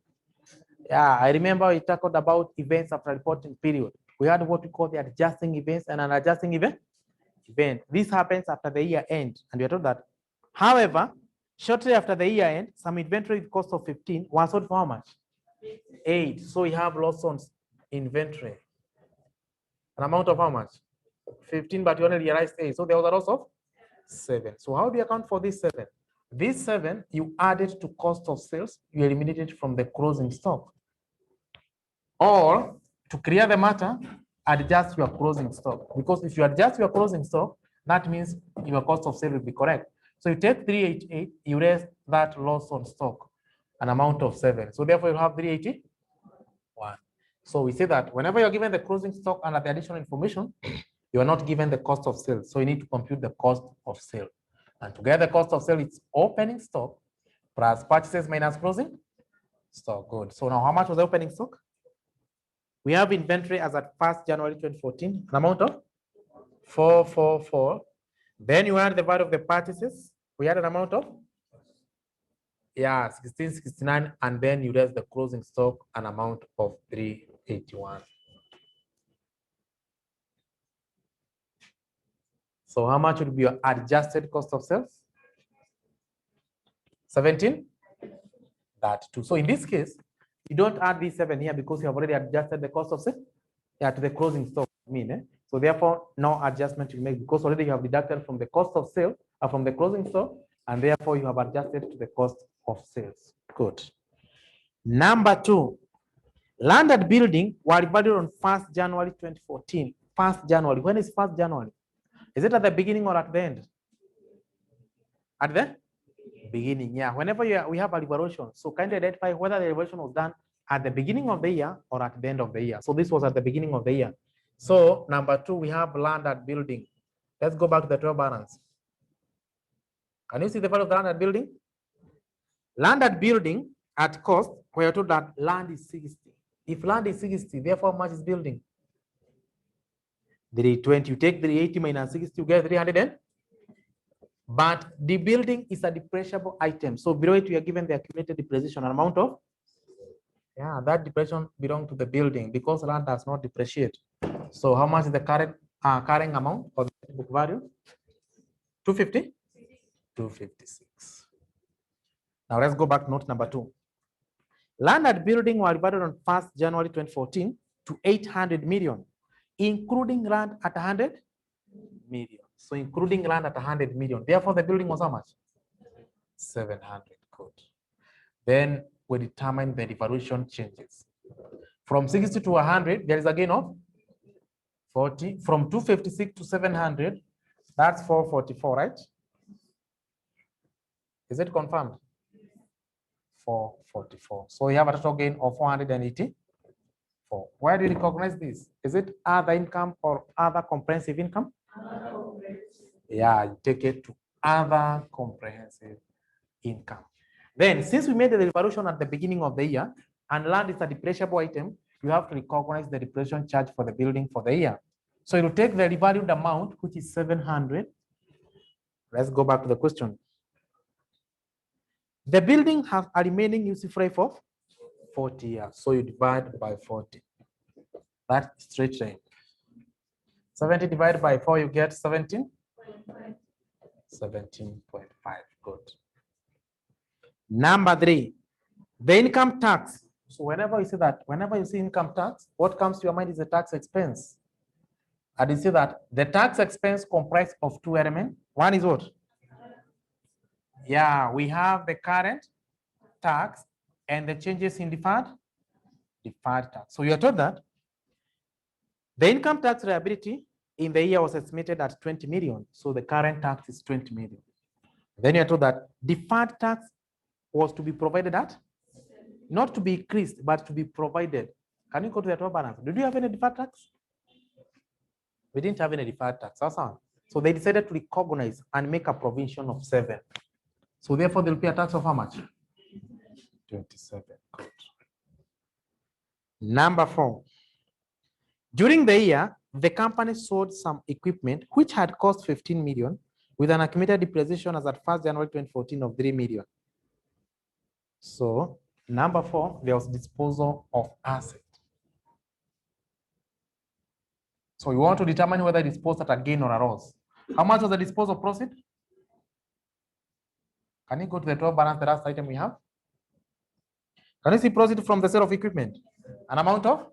Yeah, I remember we talked about events after reporting period. We had what we call the adjusting events and an adjusting event. This happens after the year end, and we are told that. However, shortly after the year end, some inventory with cost of 15 was sold for how much? 8. So we have loss on inventory. An amount of how much? 15, but you only realized 8. So there was a loss of 7. So how do you account for this 7? This 7, you added to cost of sales, you eliminated from the closing stock. Or to clear the matter, adjust your closing stock. Because if you adjust your closing stock, that means your cost of sale will be correct. So you take 388, you raise that loss on stock, an amount of 7. So therefore you have 381. So we say that whenever you're given the closing stock and the additional information, you are not given the cost of sale. So you need to compute the cost of sale. And to get the cost of sale, it's opening stock plus purchases minus closing stock. Good. So now how much was the opening stock? We have inventory as at 1st January 2014, an amount of 444. Then you add the value of the purchases. We had an amount of 1669, and then you raise the closing stock, an amount of 381. So how much would be your adjusted cost of sales? 17? That too. So in this case, you don't add these 7 here because you have already adjusted the cost of sale to the closing stock. So therefore, no adjustment you make because already you have deducted from the cost of sale or from the closing stock, and therefore you have adjusted to the cost of sales. Good. Number 2, land and building were valued on 1st January 2014. 1st January. When is 1st January? Is it at the beginning or at the end? At the beginning, yeah. Whenever we have a revaluation, so kindly identify whether the revaluation was done at the beginning of the year or at the end of the year. So this was at the beginning of the year. So number 2, we have land and building. Let's go back to the trial balance. Can you see the value of the land and building? Land and building at cost, we are told that land is 60. If land is 60, therefore how much is building? 320. You take 380 minus 60, you get 300. But the building is a depreciable item. So below it, we are given the accumulated depreciation amount of Yeah, that depreciation belongs to the building because land does not depreciate. So how much is the current carrying amount of the book value? 250? 256. Now let's go back to note number 2. Land and building were valued on 1st January 2014 to 800 million, including land at 100 million. So including land at 100 million. Therefore, the building was how much? 700. Good. Then we determine the revaluation changes. From 60 to 100, there is a gain of 40. From 256 to 700, that's 444, right? Is it confirmed? 444. So we have a total gain of 484. Where do you recognize this? Is it other income or other comprehensive income? Yeah, you take it to other comprehensive income. Then, since we made the revaluation at the beginning of the year, and land is a depreciable item, you have to recognize the depreciation charge for the building for the year. So you will take the revalued amount, which is 700. Let's go back to the question. The building has a remaining useful life of 40 years. So you divide by 40. That's straight line. 70 divided by 4, you get 17. 17.5. Good. Number 3, the income tax. So whenever you see that, whenever you see income tax, what comes to your mind is the tax expense. And you see that the tax expense comprises of 2 elements. One is what? Yeah, we have the current tax and the changes in deferred tax. So you are told that the income tax liability in the year was estimated at 20 million. So the current tax is 20 million. Then you are told that deferred tax was to be provided at, not to be increased, but to be provided. Can you go to the total balance? Did you have any deferred tax? We didn't have any deferred tax. So they decided to recognize and make a provision of 7. So therefore, there will be a tax of how much? 27. Good. Number 4. During the year, the company sold some equipment which had cost 15 million with an accumulated depreciation as at 1st January 2014 of 3 million. So number 4, there was disposal of assets. So we want to determine whether it is disposed at a gain or a loss. How much was the disposal proceed? Can you go to the total balance, the last item we have? Can you see proceed from the sale of equipment? An amount of?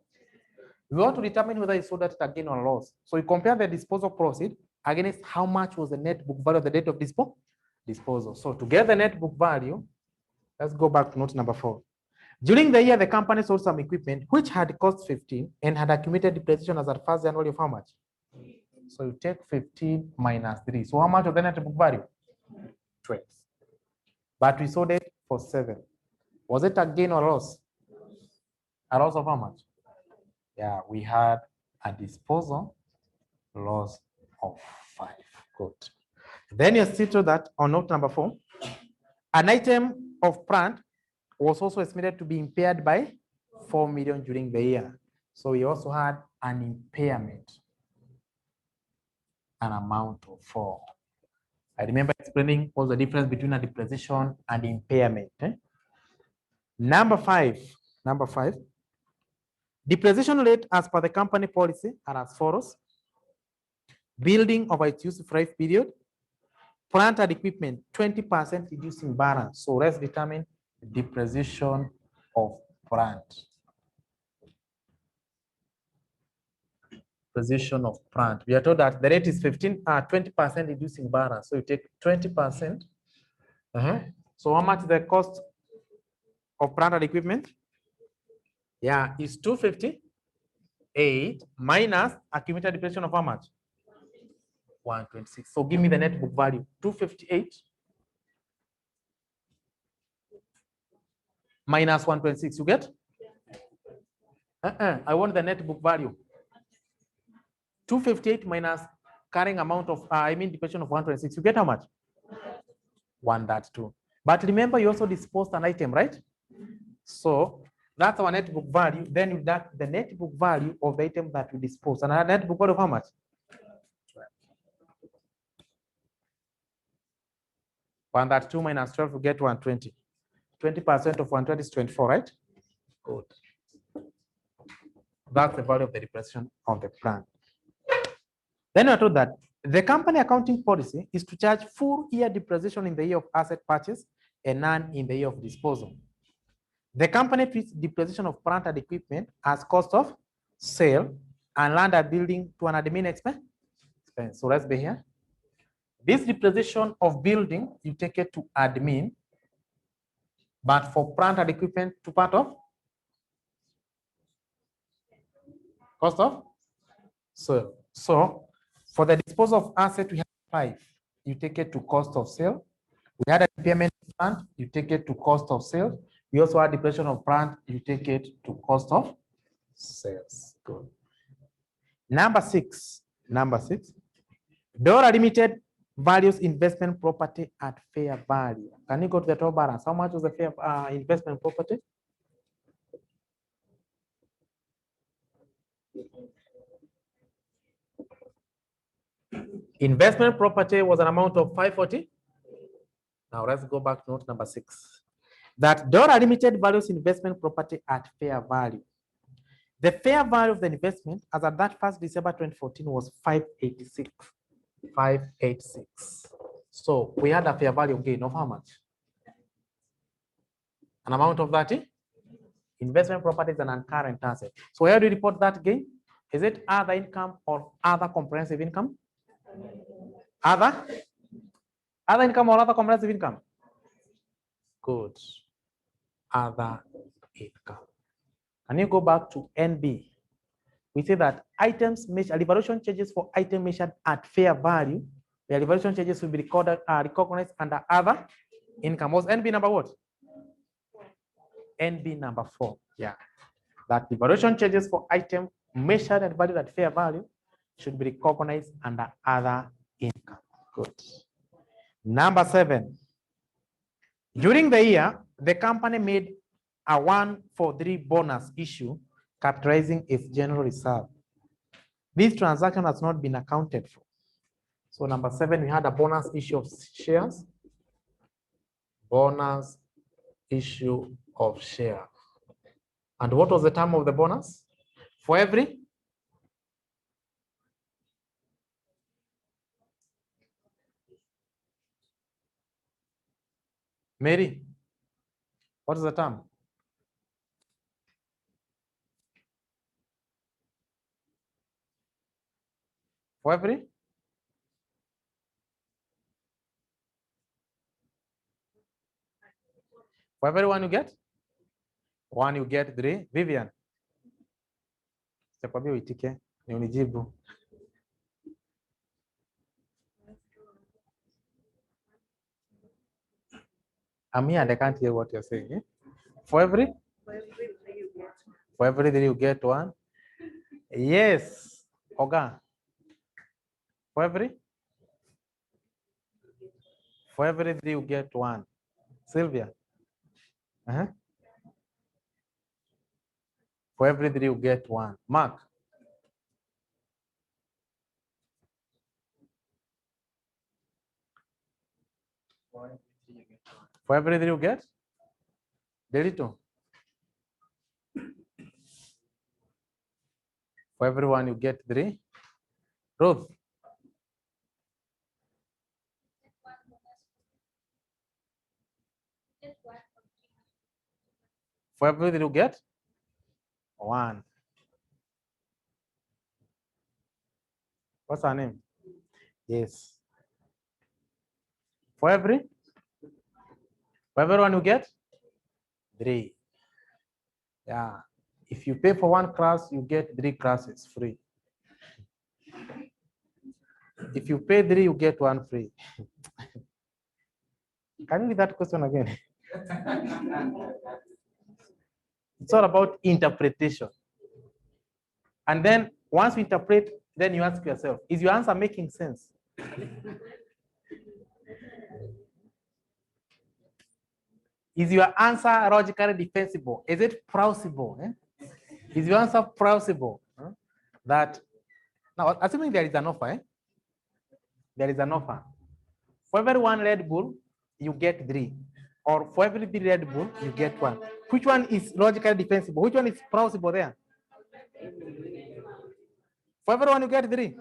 We want to determine whether it's sold at a gain or a loss. So we compare the disposal proceed against how much was the net book value at the date of disposal. So to get the net book value, let's go back to note number 4. During the year, the company sold some equipment which had cost 15 and had accumulated depreciation as at 1st January of how much? So you take 15 minus 3. So how much of the net book value? 12. But we sold it for 7. Was it a gain or loss? A loss of how much? Yeah, we had a disposal loss of 5. Good. Then you see to that on note number 4, an item of plant was also estimated to be impaired by 4 million during the year. So we also had an impairment, an amount of 4. I remember explaining what's the difference between a depreciation and impairment. Number 5. Depreciation rate as per the company policy are as follows. Building over its useful life period, plant and equipment 20% reducing balance. So let's determine depreciation of plant. Depreciation of plant. We are told that the rate is 20% reducing balance. So you take 20%. So how much the cost of plant and equipment? Yeah, is 258 minus accumulated depreciation of how much? 126. So give me the net book value. 258 minus 126. You get? I want the net book value. 258 minus carrying amount of, depreciation of 126. You get how much? 132. But remember, you also disposed an item, right? So that's our net book value. Then you deduct the net book value of the item that we disposed. And our net book value of how much? 132 minus 12, we get 120. 20% of 120 is 24, right? Good. That's the value of the depreciation of the plant. Then we're told that the company accounting policy is to charge full year depreciation in the year of asset purchase and none in the year of disposal. The company treats depreciation of plant and equipment as cost of sale and land and building to an admin expense. So let's be here. This depreciation of building, you take it to admin, but for plant and equipment to part of cost of sale. So for the disposal of asset, we have 5. You take it to cost of sale. We had a impairment plant, you take it to cost of sale. We also had depreciation of plant, you take it to cost of sales. Good. Number 6. Dora Limited values investment property at fair value. Can you go to the top balance? How much was the fair investment property? Investment property was an amount of 540. Now let's go back to note number 6. That Dora Limited values investment property at fair value. The fair value of the investment as at that 1st December 2014 was 586. 586. So we had a fair value gain of how much? An amount of that. Investment property is an uncurrent asset. So where do you report that gain? Is it other income or other comprehensive income? Other income or other comprehensive income? Good. Other income. Can you go back to NB? We say that items measured, revaluation charges for item measured at fair value, the revaluation charges will be recognized under other income. Was NB number what? NB number 4. Yeah. That revaluation charges for item measured and valued at fair value should be recognized under other income. Good. Number 7. During the year, the company made a 1-for-3 bonus issue capitalizing its general reserve. This transaction has not been accounted for. So number 7, we had a bonus issue of shares. Bonus issue of share. And what was the term of the bonus? For every? Mary, what is the term? For every? For every one you get? 1 you get 3. Vivian. Sitakwambia uitike, ni unijibu. I'm here and I can't hear what you're saying. Eh? For every? For every 3 you get 1. Yes. Oga. For every? For every 3 you get 1. Sylvia. For every 3 you get 1. Mark. For every 3 you get? Delito. For everyone you get 3. Ruth. For every 3 you get? 1. What's her name? Yes. For everyone you get? 3. Yeah. If you pay for 1 class, you get 3 classes free. If you pay 3, you get 1 free. Can you read that question again? It's all about interpretation. And then once you interpret, then you ask yourself, is your answer making sense? Is your answer logically defensible? Is it plausible? Eh? Is your answer plausible? That now, assuming there is an offer, there is an offer. For every 1 Red Bull, you get 3. or for every 3 Red Bull, you get 1. Which one is logically defensible? Which one is plausible there? For everyone, you get 3.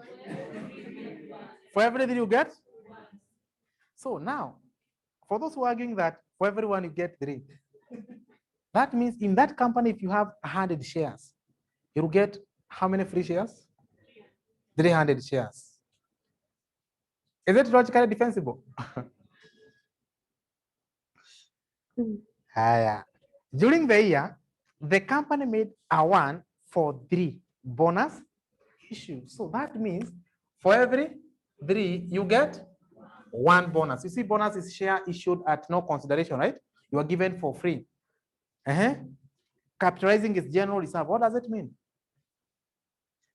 For every 3, you get. So now, for those who are arguing that for everyone, you get 3, that means in that company, if you have 100 shares, you'll get how many free shares? 300 shares. Is it logically defensible? During the year, the company made a 1 for 3 bonus issue. So that means for every 3, you get 1 bonus. You see, bonus is share issued at no consideration, right? You are given for free. Capitalizing is general reserve. What does it mean?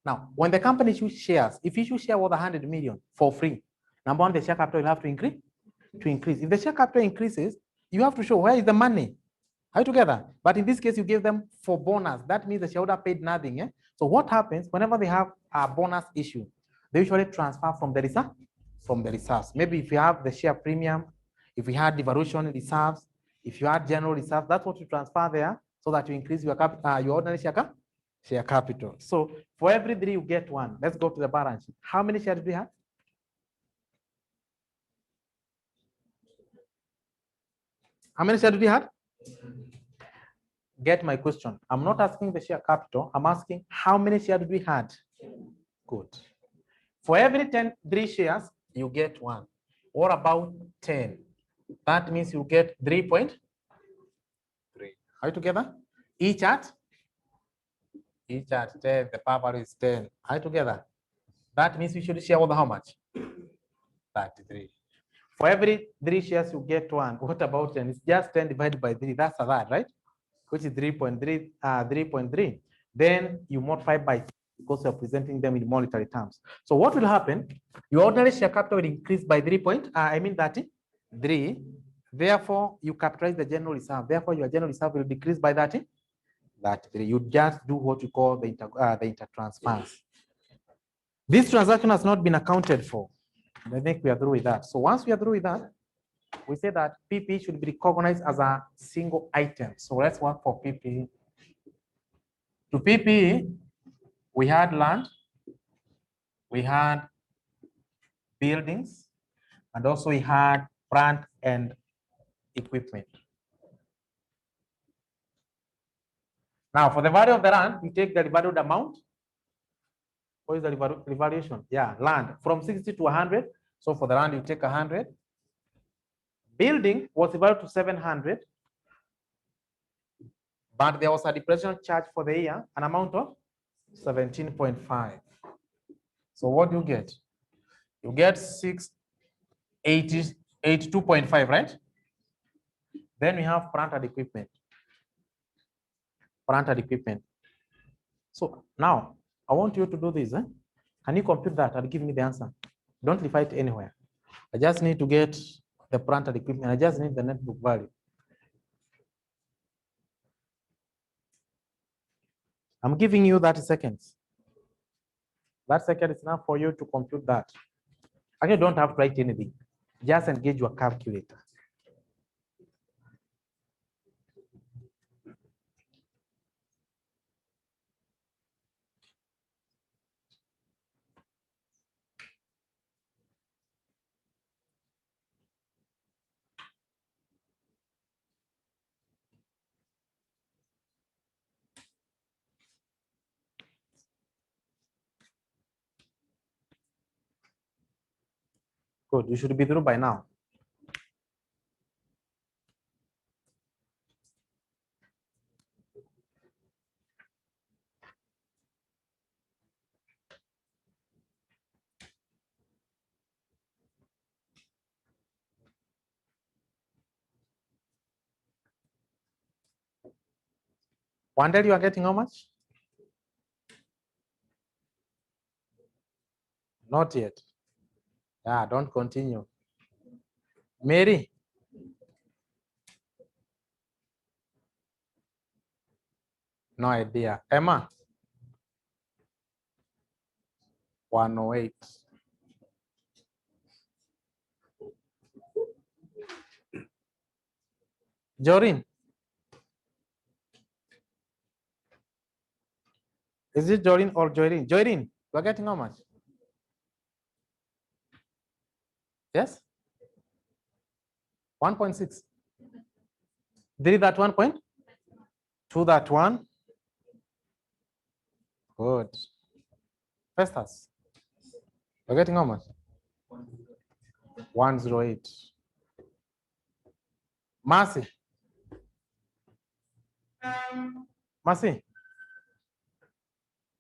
Now, when the company issues shares, if you issue share worth 100 million for free, number one, the share capital will have to increase. If the share capital increases, you have to show where is the money. Are you together? But in this case, you gave them for bonus. That means the shareholder paid nothing. So what happens whenever they have a bonus issue? They usually transfer from the reserve, from the reserves. Maybe if you have the share premium, if you had devaluation reserves, if you had general reserves, that's what you transfer there so that you increase your your ordinary share capital. So for every 3, you get 1. Let's go to the balance sheet. How many shares do we have? How many shares do we have? Get my question. I'm not asking the share capital. I'm asking how many shares we had. Good. For every 3 shares, you get 1. What about 10? That means you get 3.3. Are you together? Each at 10. The power is 10. Are you together? That means you should share over how much? 33. For every 3 shares, you get 1. What about 10? It's just 10 divided by 3. That's a that, right? Which is 3.3. 3.3. Then you multiply by because you're presenting them in monetary terms. So what will happen? Your ordinary share capital will increase by 3. Therefore, you capitalize the general reserve. Therefore, your general reserve will decrease by 3. You just do what you call the intertransfers. This transaction has not been accounted for. I think we are through with that. So once we are through with that, we say that PPE should be recognized as a single item. So let's work for PPE. To PPE, we had land, we had buildings, and also we had plant and equipment. Now, for the value of the land, we take the revalued amount. What is the revaluation? Yeah, land from 60 to 100. So for the land, you take 100. Building was evaluated to 700, but there was a depreciation charge for the year, an amount of 17.5. So what do you get? You get 682.5, right? Then we have plant and equipment. So now I want you to do this. Can you compute that and give me the answer? Don't leave it anywhere. I just need to get the plant and equipment. I just need the net book value. I'm giving you 30 seconds. That second is enough for you to compute that. Actually, don't have to write anything. Just engage your calculator. Good, you should be through by now. Wonder you are getting how much? Not yet. Yeah, don't continue. Mary. No idea. Emma. 108. Jorin. Is it Jorin or Jorin? Jorin, we're getting how much? Yes? 1.6. 3 that 1 point? 2 that 1? Good. Festus, we're getting how much? 108. Mercy. Mercy.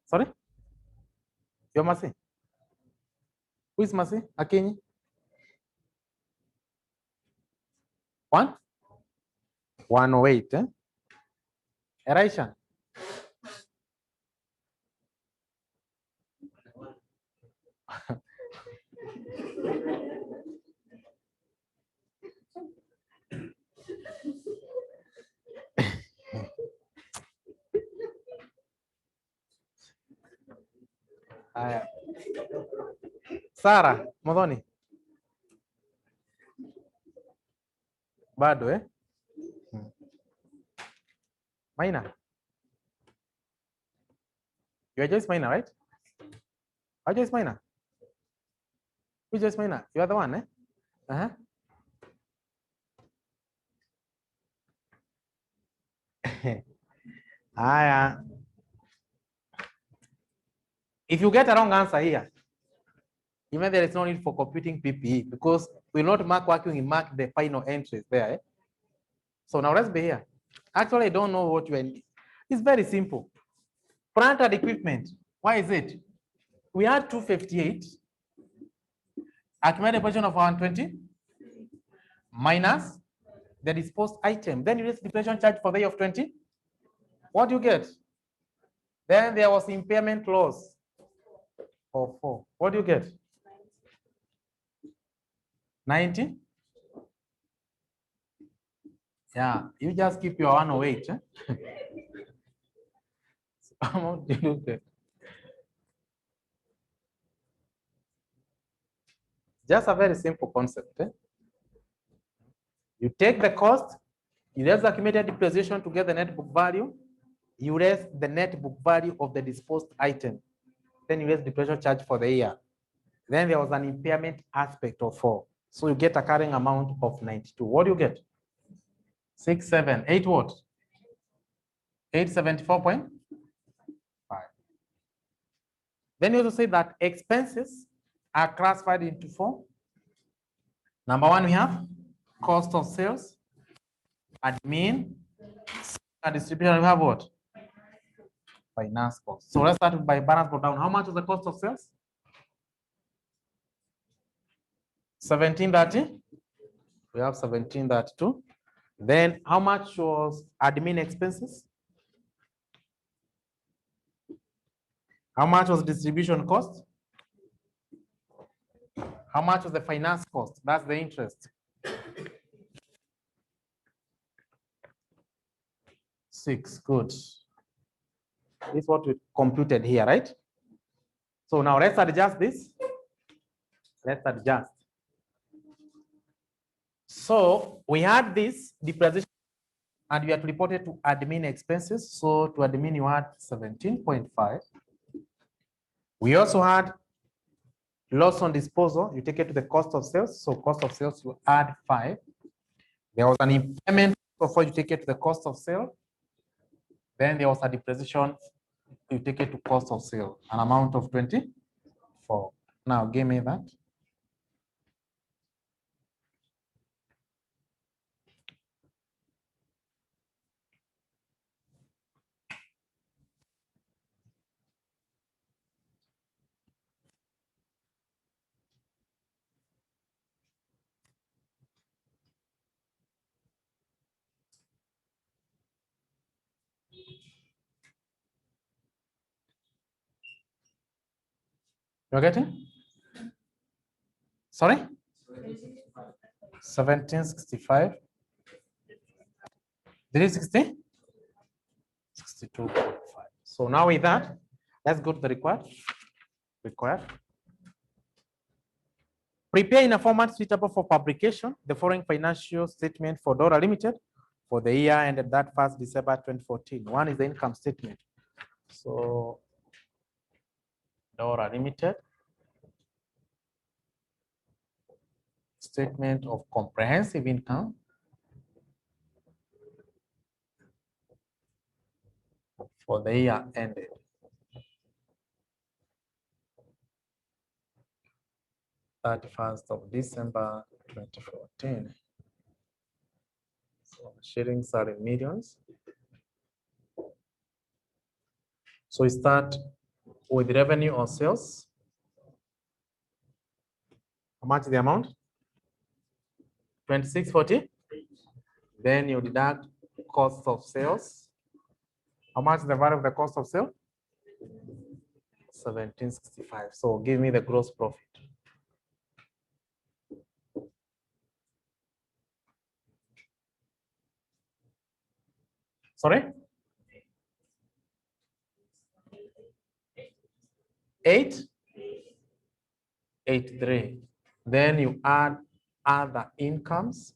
Sorry? You're Mercy? Who is Mercy? Akinyi? 1? 108. Eh? Elisha? Sarah, Modoni? Bado, eh? Maina? You're Joyce Maina, right? Are Joyce Maina? Who's Joyce Maina? You are the one, eh? Uh-huh. If you get a wrong answer here, even there is no need for computing PPE because we will not mark working, we mark the final entries there. Eh? So now let's be here. Actually, I don't know what you need. It's very simple. Plant and equipment. Why is it? We had 258. Accumulated portion of 120 minus the disposed item. Then you raise depreciation charge for the year of 20. What do you get? Then there was impairment loss of 4. What do you get? 90. Yeah, you just keep your 108. Eh? How much do you get? Just a very simple concept. Eh? You take the cost, you raise the accumulated depreciation to get the net book value, you raise the net book value of the disposed item, then you raise depreciation charge for the year. Then there was an impairment aspect of 4. So you get a carrying amount of 92. What do you get? 6, 7, 8 what? 874.5. Then you also say that expenses are classified into 4. Number 1, we have cost of sales, admin, and distribution. We have what? Finance cost. So let's start by balance go down. How much was the cost of sales? 1730. We have 1732. Then how much was admin expenses? How much was distribution cost? How much was the finance cost? That's the interest. 6. Good. This is what we computed here, right? So now let's adjust this. Let's adjust. So we had this depreciation and we had reported to admin expenses. So to admin, you had 17.5. We also had loss on disposal. You take it to the cost of sales. So cost of sales, you add 5. There was an impairment before you take it to the cost of sale. Then there was a depreciation. You take it to cost of sale, an amount of 24. Now give me that. You're getting? Sorry? 1765. 360? 62.5. So now with that, let's go to the required. Prepare in a format suitable for publication the following financial statement for Dora Limited for the year ended that 1st December 2014. One is the income statement. So, Dora Limited. Statement of comprehensive income. For the year ended. December 2014. So shillings are in millions. So we start with revenue or sales. How much is the amount? 2640. Then you deduct cost of sales. How much is the value of the cost of sale? 1765. So give me the gross profit. Sorry? 883. Then you add other incomes.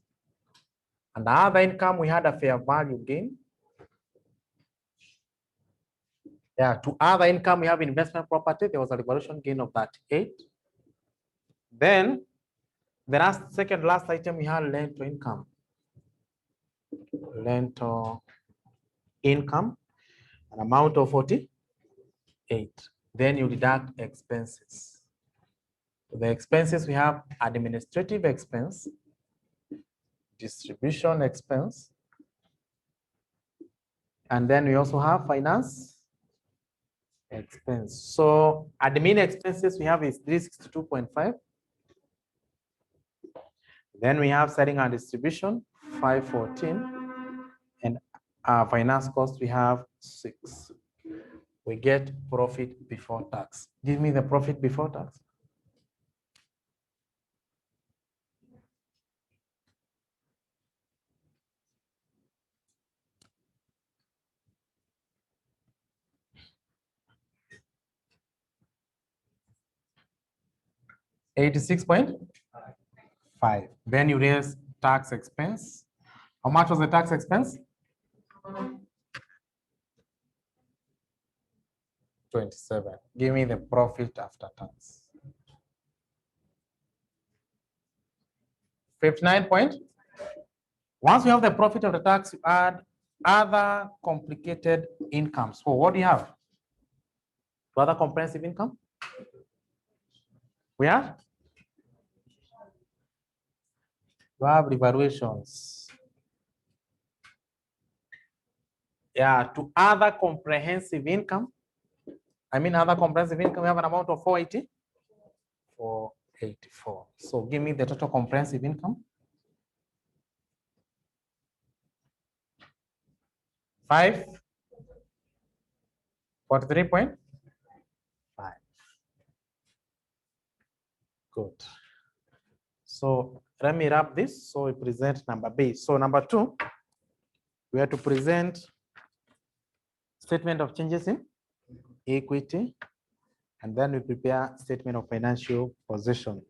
And the other income, we had a fair value gain. Yeah, to other income, we have investment property. There was a revaluation gain of that 8. Then the second last item, we had rental income. Rental income, an amount of 48. Then you deduct expenses. The expenses, we have administrative expense, distribution expense, and then we also have finance expense. So admin expenses we have is 362.5. Then we have selling and distribution 514, and finance cost we have 6. We get profit before tax. Give me the profit before tax. $86.5. Then you raise tax expense. How much was the tax expense? 27. Give me the profit after tax. 59 point. Once you have the profit of the tax, you add other complicated incomes. So what do you have? Other comprehensive income? We have? You have revaluations. Yeah, to other comprehensive income. Other comprehensive income, we have an amount of 480. 484. So give me the total comprehensive income. 543.5. Good. So let me wrap this. So we present number B. So number 2, we have to present statement of changes in equity, and then we prepare statement of financial position.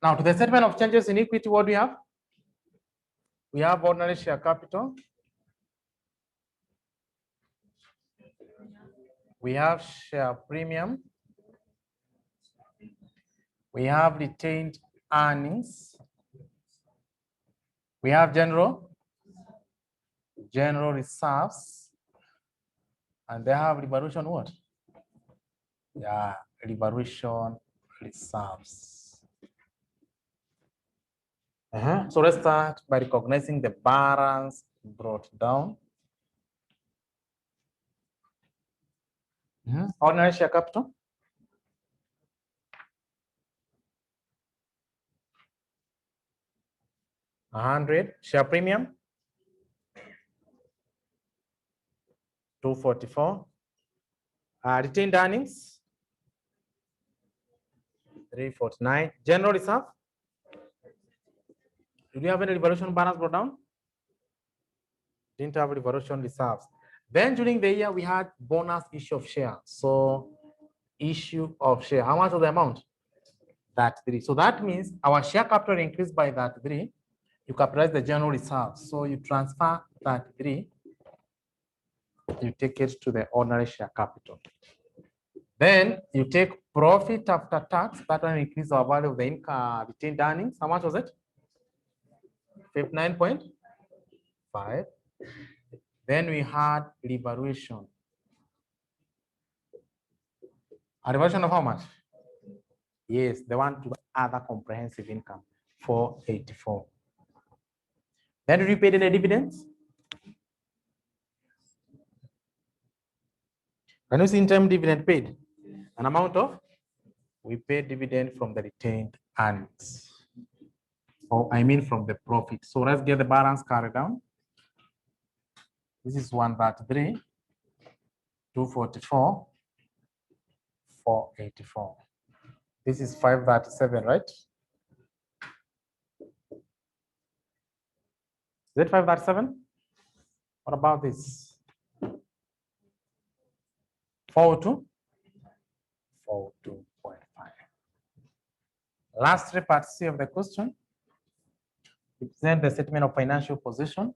Now to the statement of changes in equity, what do we have? We have ordinary share capital. We have share premium. We have retained earnings. We have general reserves. And they have revaluation what? Yeah, revaluation reserves. So let's start by recognizing the balance brought down. Ordinary share capital. $100. Share premium. 244. Retained earnings. 349. General reserve. Do you have any revaluation balance brought down? Didn't have revaluation reserves. Then during the year, we had bonus issue of share. So issue of share. How much was the amount? That 3. So that means our share capital increased by that 3. You capitalize the general reserve. So you transfer that 3. You take it to the ordinary share capital. Then you take profit after tax. That one increase our value of the income retained earnings. How much was it? 59.5. Then we had revaluation. A revaluation of how much? Yes, the one to other comprehensive income, 484. Then we paid any dividends? Can you see in term dividend paid? An amount of? We paid dividend from the retained earnings. Or I mean from the profit. So let's get the balance carried down. This is 133, 244, 484. This is 537, right? Is it 537? What about this? 402? 402.5. Last part C of the question. Represent the statement of financial position.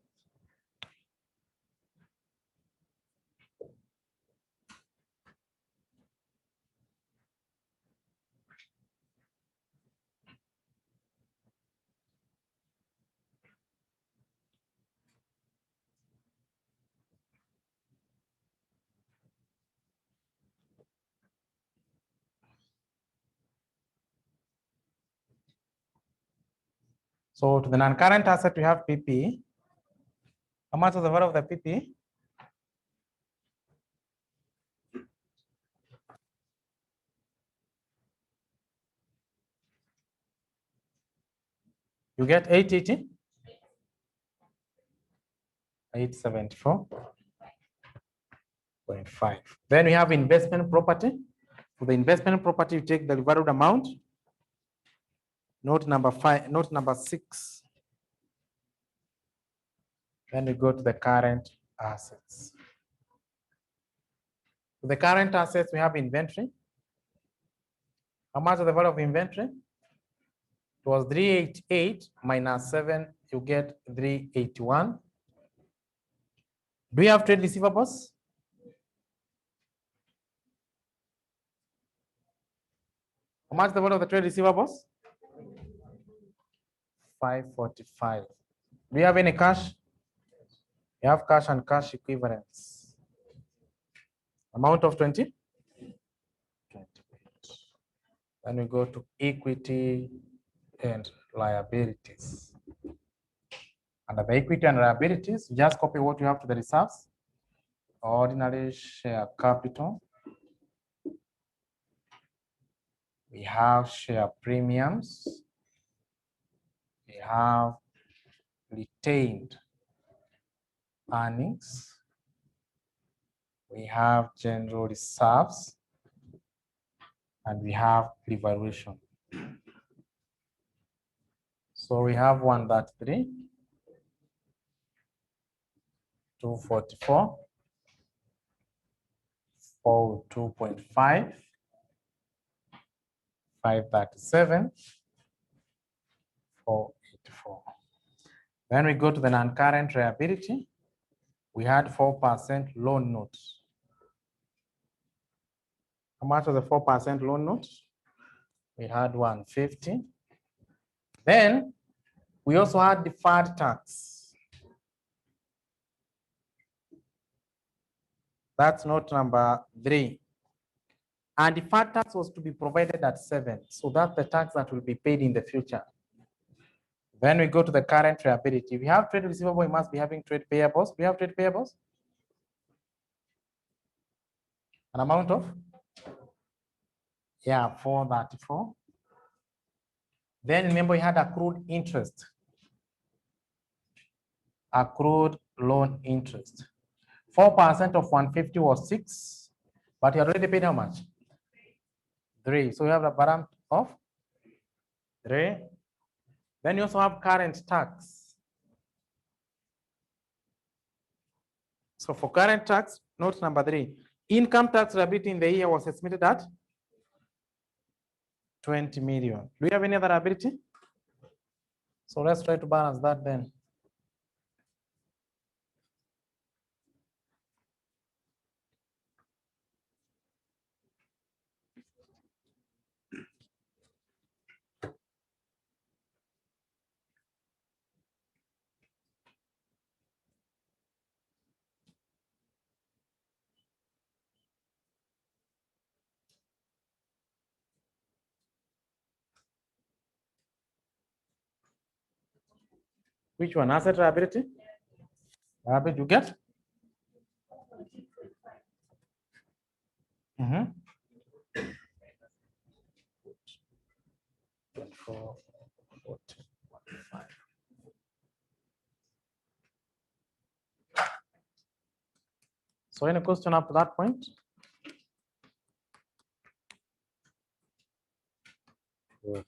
So to the non-current asset, we have PP. How much is the value of the PP? You get 880? 874.5. Then we have investment property. For the investment property, you take the valued amount. Note number 5, note number 6. Then we go to the current assets. For the current assets, we have inventory. How much is the value of inventory? It was 388 minus 7, you get 381. Do you have trade receivables? How much is the value of the trade receivables? 545. Do you have any cash? You have cash and cash equivalents. Amount of 20? 28. Then we go to equity and liabilities. Under the equity and liabilities, just copy what you have to the reserves. Ordinary share capital. We have share premiums. We have retained earnings. We have general reserves. And we have revaluation. So we have 133, 244, 402.5, 537, 484. Then we go to the non-current liability. We had 4% loan notes. How much was the 4% loan notes? We had 150. Then we also had deferred tax. That's note number 3. And the deferred tax was to be provided at 7. So that's the tax that will be paid in the future. Then we go to the current liability. If we have trade receivable, we must be having trade payables. We have trade payables. An amount of? Yeah, 434. Then remember we had accrued interest. Accrued loan interest. 4% of 150 was 6, but you already paid how much? 3. So you have a balance of 3. Then you also have current tax. So for current tax, note number 3, income tax liability in the year was estimated at 20 million. Do we have any other liability? So let's try to balance that then. Which one? Asset liability? Liability you get? Mm-hmm. 24, 14, 15. So any question up to that point? Good.